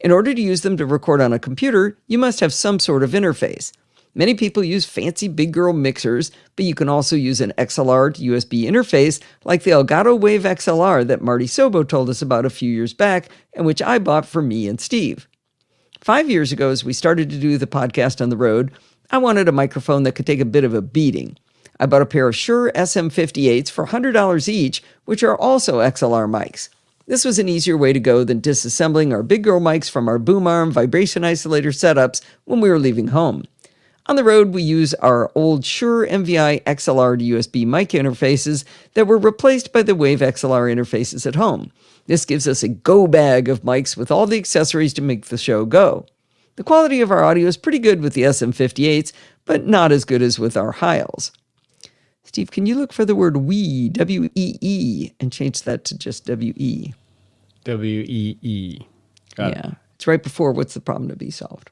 In order to use them to record on a computer, you must have some sort of interface. Many people use fancy big girl mixers, but you can also use an XLR to USB interface like the Elgato Wave XLR that Marty Sobo told us about a few years back and which I bought for me and Steve. 5 years ago, as we started to do the podcast on the road, I wanted a microphone that could take a bit of a beating. I bought a pair of Shure SM58s for $100 each, which are also XLR mics. This was an easier way to go than disassembling our big girl mics from our boom arm vibration isolator setups when we were leaving home. On the road, we use our old Shure MVI XLR to USB mic interfaces that were replaced by the Wave XLR interfaces at home. This gives us a go bag of mics with all the accessories to make the show go. The quality of our audio is pretty good with the SM58s, but not as good as with our Heils. Steve, can you look for the word "we" W-E-E and change that to just W-E? W-E-E. Got it. It's right before "what's the problem to be solved."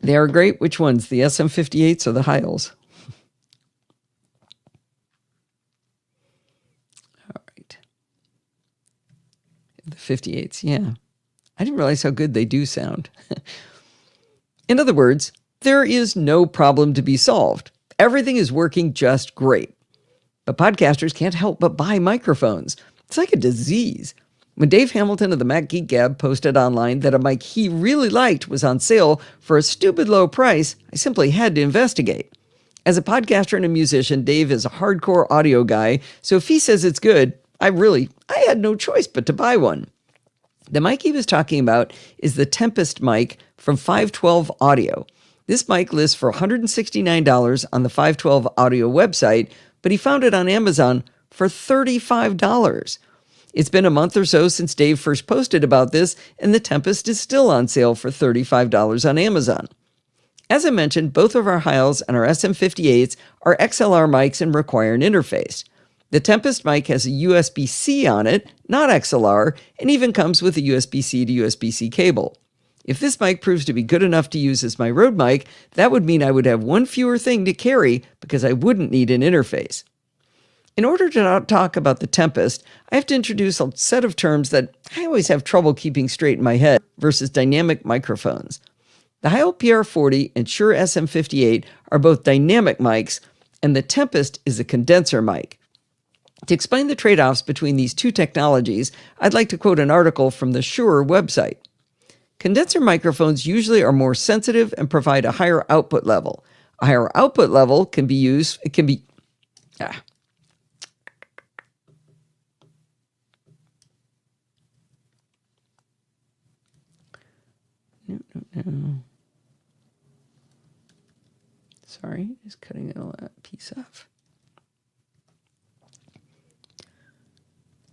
They are great. Which ones? The SM58s or the Heils? All right. The 58s, yeah. I didn't realize how good they do sound. In other words, there is no problem to be solved. Everything is working just great. But podcasters can't help but buy microphones. It's like a disease. When Dave Hamilton of the Mac Geek Gab posted online that a mic he really liked was on sale for a stupid low price, I simply had to investigate. As a podcaster and a musician, Dave is a hardcore audio guy, so if he says it's good, I had no choice but to buy one. The mic he was talking about is the Tempest mic from 512 Audio. This mic lists for $169 on the 512 Audio website, but he found it on Amazon for $35. It's been a month or so since Dave first posted about this, and the Tempest is still on sale for $35 on Amazon. As I mentioned, both of our Heils and our SM58s are XLR mics and require an interface. The Tempest mic has a USB-C on it, not XLR, and even comes with a USB-C to USB-C cable. If this mic proves to be good enough to use as my Rode mic, that would mean I would have one fewer thing to carry because I wouldn't need an interface. In order to talk about the Tempest, I have to introduce a set of terms that I always have trouble keeping straight in my head versus dynamic microphones. The Heil PR40 and Shure SM58 are both dynamic mics, and the Tempest is a condenser mic. To explain the trade-offs between these two technologies, I'd like to quote an article from the Shure website. Condenser microphones usually are more sensitive and provide a higher output level. A higher output level can be used, Sorry, just cutting a piece off.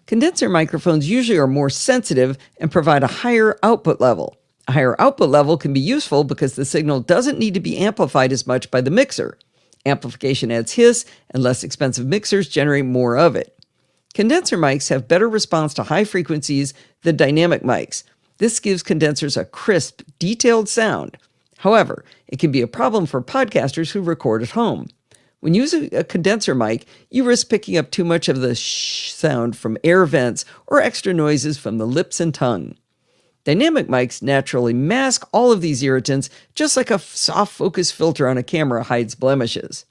Condenser microphones usually are more sensitive and provide a higher output level. A higher output level can be useful because the signal doesn't need to be amplified as much by the mixer. Amplification adds hiss, and less expensive mixers generate more of it. Condenser mics have better response to high frequencies than dynamic mics. This gives condensers a crisp, detailed sound. However, it can be a problem for podcasters who record at home. When using a condenser mic, you risk picking up too much of the shh sound from air vents or extra noises from the lips and tongue. Dynamic mics naturally mask all of these irritants, just like a soft focus filter on a camera hides blemishes.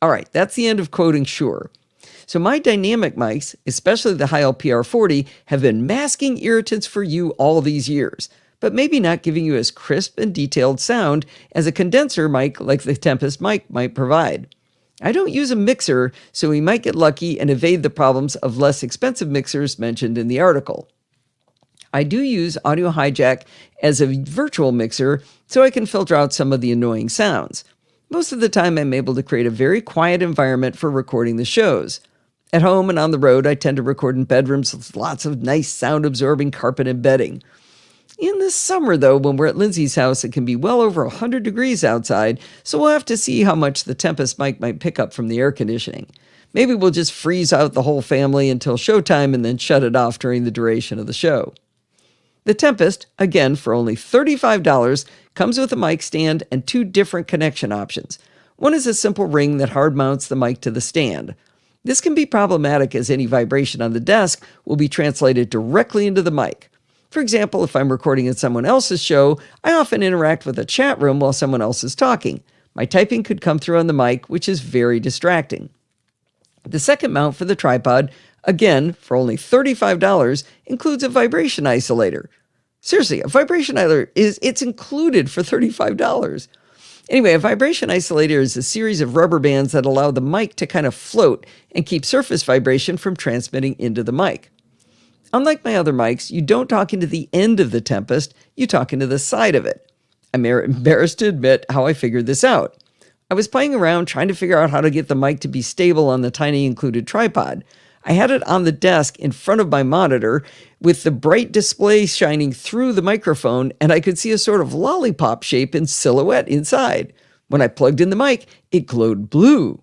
All right, that's the end of quoting Shure. So my dynamic mics, especially the Heil PR40, have been masking irritants for you all these years, but maybe not giving you as crisp and detailed sound as a condenser mic like the Tempest mic might provide. I don't use a mixer, so we might get lucky and evade the problems of less expensive mixers mentioned in the article. I do use Audio Hijack as a virtual mixer, so I can filter out some of the annoying sounds. Most of the time, I'm able to create a very quiet environment for recording the shows. At home and on the road, I tend to record in bedrooms with lots of nice sound-absorbing carpet and bedding. In the summer, though, when we're at Lindsay's house, it can be well over 100 degrees outside, so we'll have to see how much the Tempest mic might pick up from the air conditioning. Maybe we'll just freeze out the whole family until showtime and then shut it off during the duration of the show. The Tempest, again for only $35, comes with a mic stand and two different connection options. One is a simple ring that hard mounts the mic to the stand. This can be problematic as any vibration on the desk will be translated directly into the mic. For example, if I'm recording in someone else's show, I often interact with a chat room while someone else is talking. My typing could come through on the mic, which is very distracting. The second mount for the tripod, again for only $35, includes a vibration isolator. Seriously, a vibration isolator it's included for $35. Anyway, a vibration isolator is a series of rubber bands that allow the mic to kind of float and keep surface vibration from transmitting into the mic. Unlike my other mics, you don't talk into the end of the Tempest, you talk into the side of it. I'm embarrassed to admit how I figured this out. I was playing around trying to figure out how to get the mic to be stable on the tiny included tripod. I had it on the desk in front of my monitor with the bright display shining through the microphone, and I could see a sort of lollipop shape in silhouette inside. When I plugged in the mic, it glowed blue.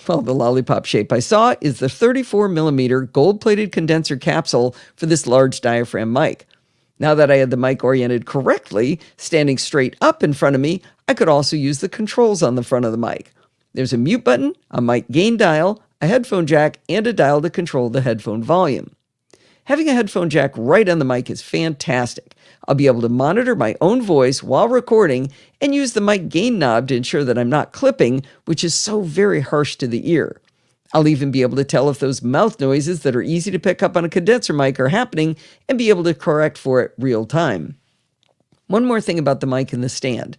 Well, the lollipop shape I saw is the 34mm gold-plated condenser capsule for this large diaphragm mic. Now that I had the mic oriented correctly, standing straight up in front of me, I could also use the controls on the front of the mic. There's a mute button, a mic gain dial, a headphone jack, and a dial to control the headphone volume. Having a headphone jack right on the mic is fantastic. I'll be able to monitor my own voice while recording and use the mic gain knob to ensure that I'm not clipping, which is so very harsh to the ear. I'll even be able to tell if those mouth noises that are easy to pick up on a condenser mic are happening and be able to correct for it real time. One more thing about the mic and the stand.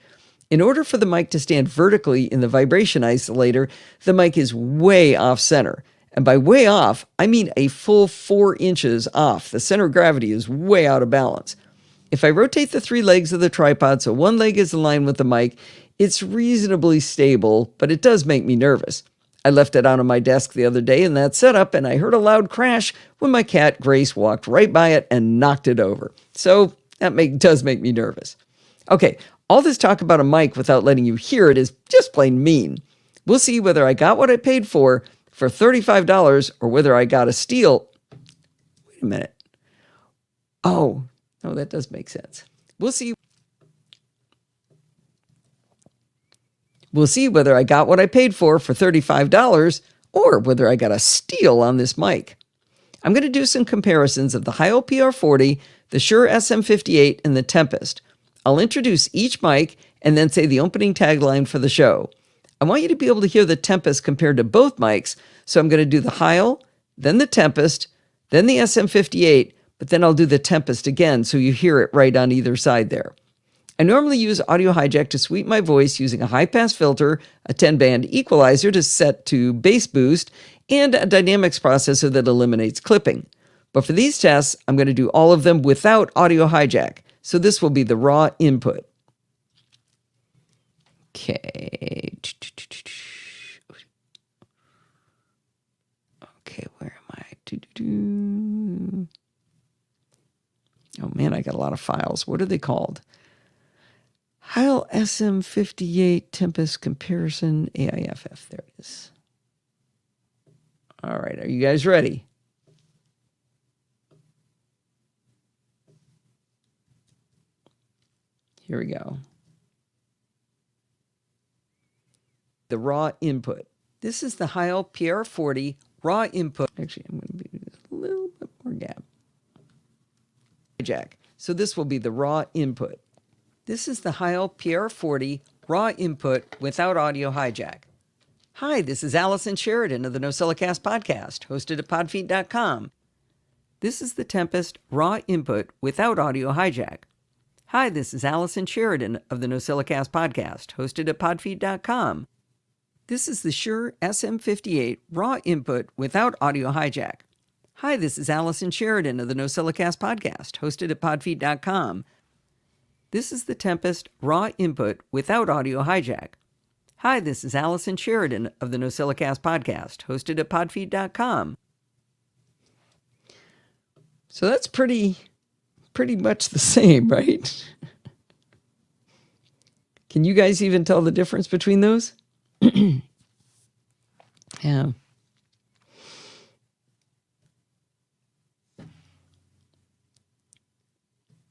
In order for the mic to stand vertically in the vibration isolator, the mic is way off center. And by way off, I mean a full 4 inches off. The center of gravity is way out of balance. If I rotate the 3 legs of the tripod so one leg is aligned with the mic, It's reasonably stable, but it does make me nervous. I left it out on my desk the other day in that setup, and I heard a loud crash when my cat Grace walked right by it and knocked it over. So that does make me nervous. Okay, all this talk about a mic without letting you hear it is just plain mean. We'll see whether I got what I paid for $35 or whether I got a steal. Wait a minute. Oh, no, that does make sense. We'll see whether I got what I paid for $35 or whether I got a steal on this mic. I'm going to do some comparisons of the Heil PR40, the Shure SM58, and the Tempest. I'll introduce each mic and then say the opening tagline for the show. I want you to be able to hear the Tempest compared to both mics, so I'm going to do the Heil, then the Tempest, then the SM58, but then I'll do the Tempest again so you hear it right on either side there. I normally use Audio Hijack to sweeten my voice using a high-pass filter, a 10-band equalizer to set to bass boost, and a dynamics processor that eliminates clipping. But for these tests, I'm going to do all of them without Audio Hijack, so this will be the raw input. Okay. Okay, where am I? Oh man, I got a lot of files. What are they called? Heil SM58 Tempest Comparison AIFF. There it is. All right, are you guys ready? Here we go. The raw input. This is the Heil PR40 raw input. Actually, I'm going to be a little bit more gap. Jack. So this will be the raw input. This is the Heil PR40 raw input without Audio Hijack. Hi, this is Allison Sheridan of the NosillaCast podcast, hosted at podfeet.com. This is the Tempest raw input without Audio Hijack. Hi, this is Allison Sheridan of the NosillaCast podcast, hosted at podfeet.com. This is the Shure SM58 raw input without Audio Hijack. Hi, this is Allison Sheridan of the NosillaCast podcast, hosted at podfeet.com. This is the Tempest raw input without Audio Hijack. Hi, this is Allison Sheridan of the NosillaCast podcast, hosted at podfeet.com. So that's pretty much the same, right? Can you guys even tell the difference between those? Yeah.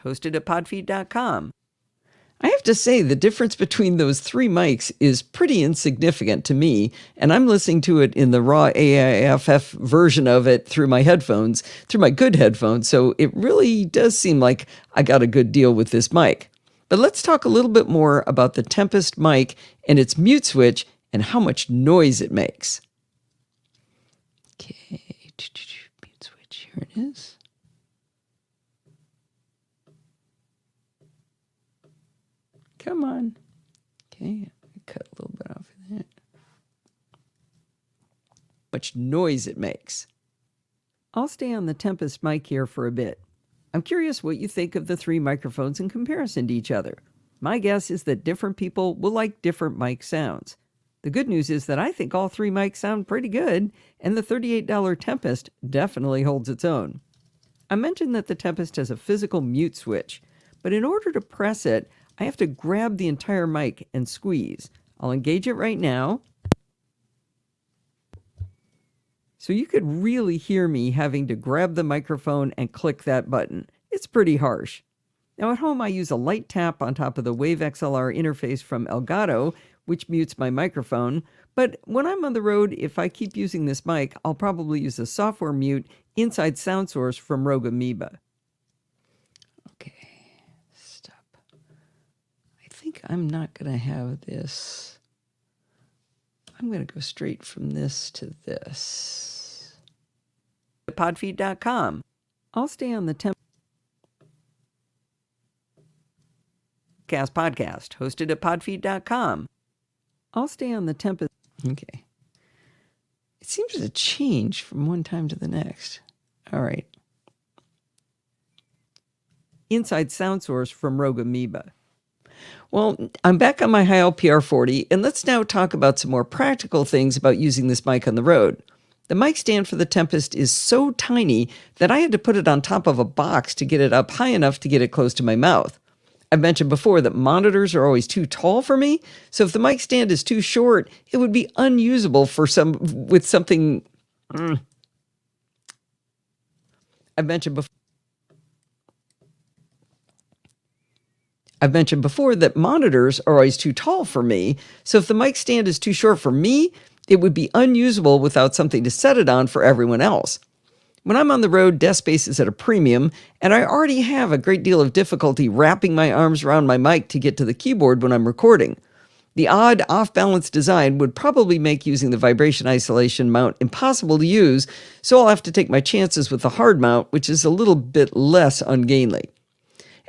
Hosted at podfeet.com. I have to say, the difference between those three mics is pretty insignificant to me, and I'm listening to it in the raw AIFF version of it through my headphones, through my good headphones, so it really does seem like I got a good deal with this mic. But let's talk a little bit more about the Tempest mic and its mute switch and how much noise it makes. Okay, mute switch, here it is. Come on. Okay, cut a little bit off of that. Much noise it makes. I'll stay on the Tempest mic here for a bit. I'm curious what you think of the three microphones in comparison to each other. My guess is that different people will like different mic sounds. The good news is that I think all three mics sound pretty good, and the $38 Tempest definitely holds its own. I mentioned that the Tempest has a physical mute switch, but in order to press it, I have to grab the entire mic and squeeze. I'll engage it right now. So you could really hear me having to grab the microphone and click that button. It's pretty harsh. Now at home I use a light tap on top of the Wave XLR interface from Elgato, which mutes my microphone, but when I'm on the road, if I keep using this mic, I'll probably use a software mute inside sound source from Rogue Amoeba. Okay, stop. I think I'm not going to have this. I'm going to go straight from this to this. Podfeet.com. I'll stay on the Tempest podcast, hosted at podfeet.com. I'll stay on the Tempest. Okay. It seems to change from one time to the next. All right. Inside sound source from Rogue Amoeba. Well, I'm back on my Heil PR40, and let's now talk about some more practical things about using this mic on the road. The mic stand for the Tempest is so tiny that I had to put it on top of a box to get it up high enough to get it close to my mouth. I've mentioned before that monitors are always too tall for me, so if the mic stand is too short, it would be unusable for something. I've mentioned before that monitors are always too tall for me, so if the mic stand is too short for me, it would be unusable without something to set it on for everyone else. When I'm on the road, desk space is at a premium, and I already have a great deal of difficulty wrapping my arms around my mic to get to the keyboard when I'm recording. The odd, off-balance design would probably make using the vibration isolation mount impossible to use, so I'll have to take my chances with the hard mount, which is a little bit less ungainly.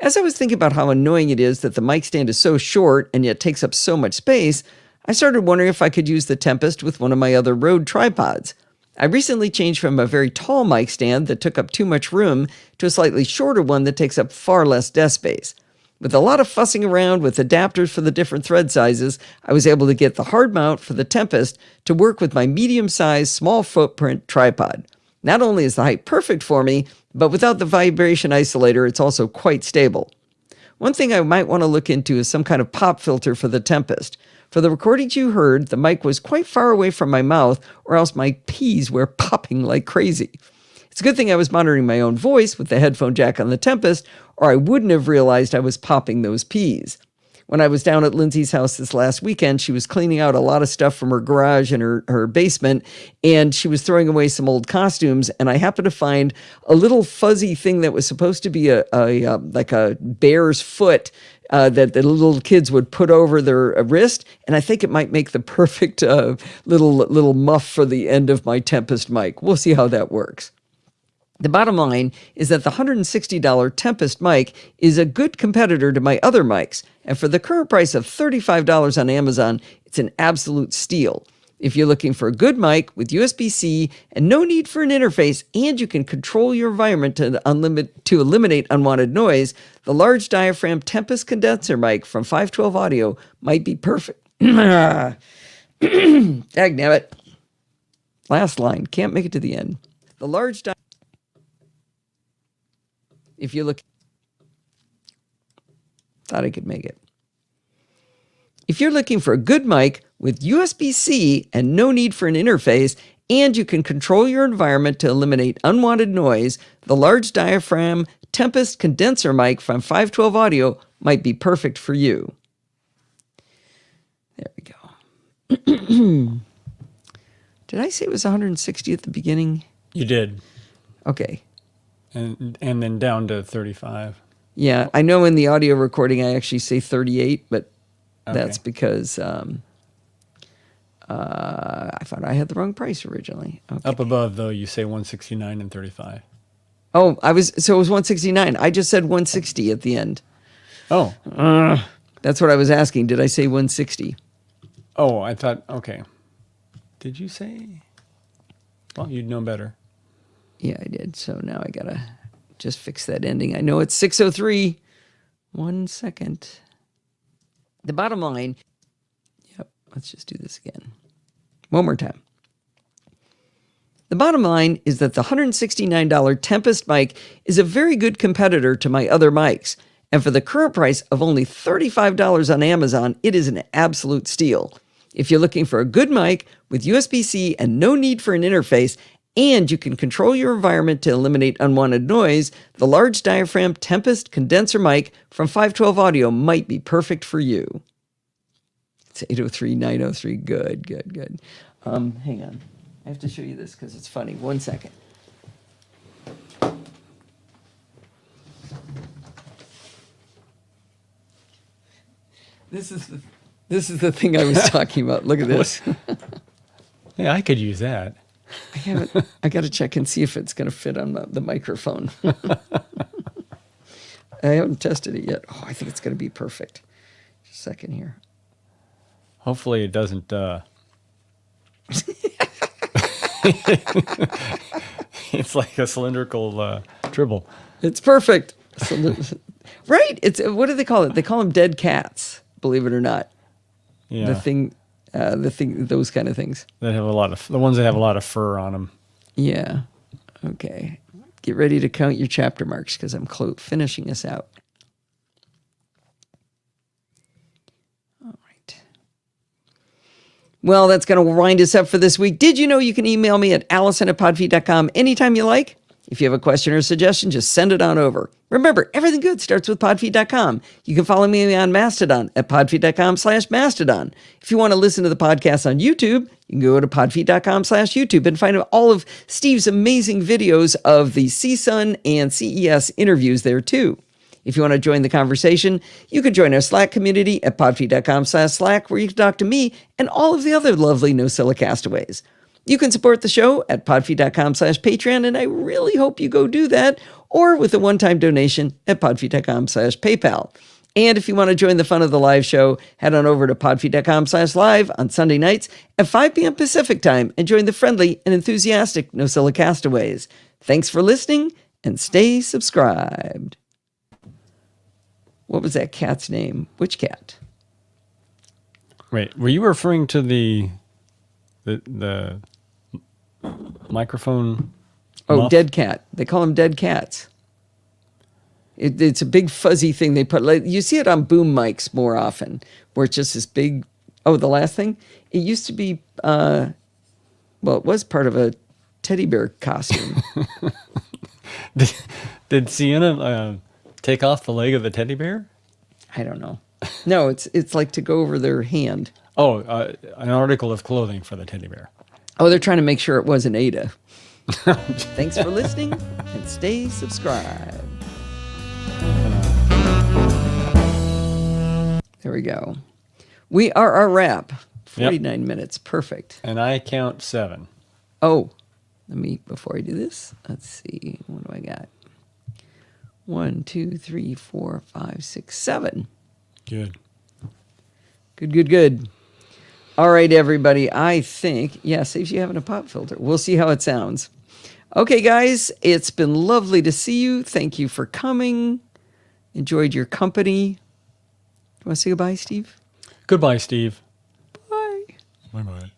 As I was thinking about how annoying it is that the mic stand is so short and yet takes up so much space, I started wondering if I could use the Tempest with one of my other Rode tripods. I recently changed from a very tall mic stand that took up too much room to a slightly shorter one that takes up far less desk space. With a lot of fussing around with adapters for the different thread sizes, I was able to get the hard mount for the Tempest to work with my medium-sized, small footprint tripod. Not only is the height perfect for me, but without the vibration isolator, it's also quite stable. One thing I might want to look into is some kind of pop filter for the Tempest. For the recordings you heard, the mic was quite far away from my mouth, or else my P's were popping like crazy. It's a good thing I was monitoring my own voice with the headphone jack on the Tempest, or I wouldn't have realized I was popping those P's. When I was down at Lindsay's house this last weekend, she was cleaning out a lot of stuff from her garage and her basement, and she was throwing away some old costumes, and I happened to find a little fuzzy thing that was supposed to be like a bear's foot that the little kids would put over their wrist, and I think it might make the perfect little muff for the end of my Tempest mic. We'll see how that works. The bottom line is that the $160 Tempest mic is a good competitor to my other mics, and for the current price of $35 on Amazon, it's an absolute steal. If you're looking for a good mic with USB-C and no need for an interface, and you can control your environment to eliminate unwanted noise, the large diaphragm Tempest condenser mic from 512 Audio might be perfect. Dagnabbit. Last line, can't make it to the end. The large If you look, thought I could make it. If you're looking for a good mic with USB-C and no need for an interface, and you can control your environment to eliminate unwanted noise, the large diaphragm Tempest condenser mic from 512 Audio might be perfect for you. There we go. Did I say it was 160 at the beginning? You did. Okay. And then down to 35. Yeah, I know in the audio recording I actually say 38, but that's because I thought I had the wrong price originally. Okay. Up above, though, you say 169 and 35. Oh, it was 169. I just said 160 at the end. Oh. That's what I was asking. Did I say 160? Oh, I thought, okay. Did you say? Well, you'd know better. Yeah, I did. So now I got to just fix that ending. I know it's 6:03. 1 second. The bottom line, let's just do this again. One more time. The bottom line is that the $169 Tempest mic is a very good competitor to my other mics. And for the current price of only $35 on Amazon, it is an absolute steal. If you're looking for a good mic with USB-C and no need for an interface, and you can control your environment to eliminate unwanted noise, the large diaphragm Tempest condenser mic from 512 Audio might be perfect for you. It's 803, 903. Good. Hang on. I have to show you this because it's funny. 1 second. This is the thing I was talking about. Look at this. Yeah, I could use that. I got to check and see if it's going to fit on the microphone. I haven't tested it yet. Oh, I think it's going to be perfect. Just a second here. Hopefully it doesn't. It's like a cylindrical dribble. It's perfect. So Right? It's what do they call it? They call them dead cats. Believe it or not. Yeah. The thing, those kind of things. That have the ones that have a lot of fur on them. Yeah. Okay. Get ready to count your chapter marks because I'm finishing us out. All right. Well, that's going to wind us up for this week. Did you know you can email me at allison@podfeed.com anytime you like? If you have a question or a suggestion, just send it on over. Remember, everything good starts with podfeed.com. You can follow me on Mastodon at podfeed.com/Mastodon. If you want to listen to the podcast on YouTube, you can go to podfeed.com/YouTube and find all of Steve's amazing videos of the CSUN and CES interviews there too. If you want to join the conversation, you can join our Slack community at podfeed.com/Slack, where you can talk to me and all of the other lovely NosillaCast castaways. You can support the show at podfeed.com/Patreon, and I really hope you go do that, or with a one-time donation at podfeed.com/PayPal. And if you want to join the fun of the live show, head on over to podfeed.com/live on Sunday nights at 5 p.m. Pacific time and join the friendly and enthusiastic NosillaCast castaways. Thanks for listening, and stay subscribed. What was that cat's name? Which cat? Wait, were you referring to the microphone? Oh, muff? dead cat. They call them dead cats. It's a big fuzzy thing they put. Like, you see it on boom mics more often, where it's just this big. Oh, the last thing. It used to be. Well, it was part of a teddy bear costume. Did Sienna take off the leg of the teddy bear? I don't know. No, it's like to go over their hand. Oh, an article of clothing for the teddy bear. Oh, they're trying to make sure it wasn't Ada. Thanks for listening, and stay subscribed. There we go. We are our wrap. 49 minutes. Perfect. And I count 7. Oh, before I do this, let's see. What do I got? 1, 2, 3, 4, 5, 6, 7. Good. Good. All right, everybody. I think, saves you having a pop filter. We'll see how it sounds. Okay, guys, it's been lovely to see you. Thank you for coming. Enjoyed your company. You want to say goodbye, Steve? Goodbye, Steve. Bye. Bye-bye.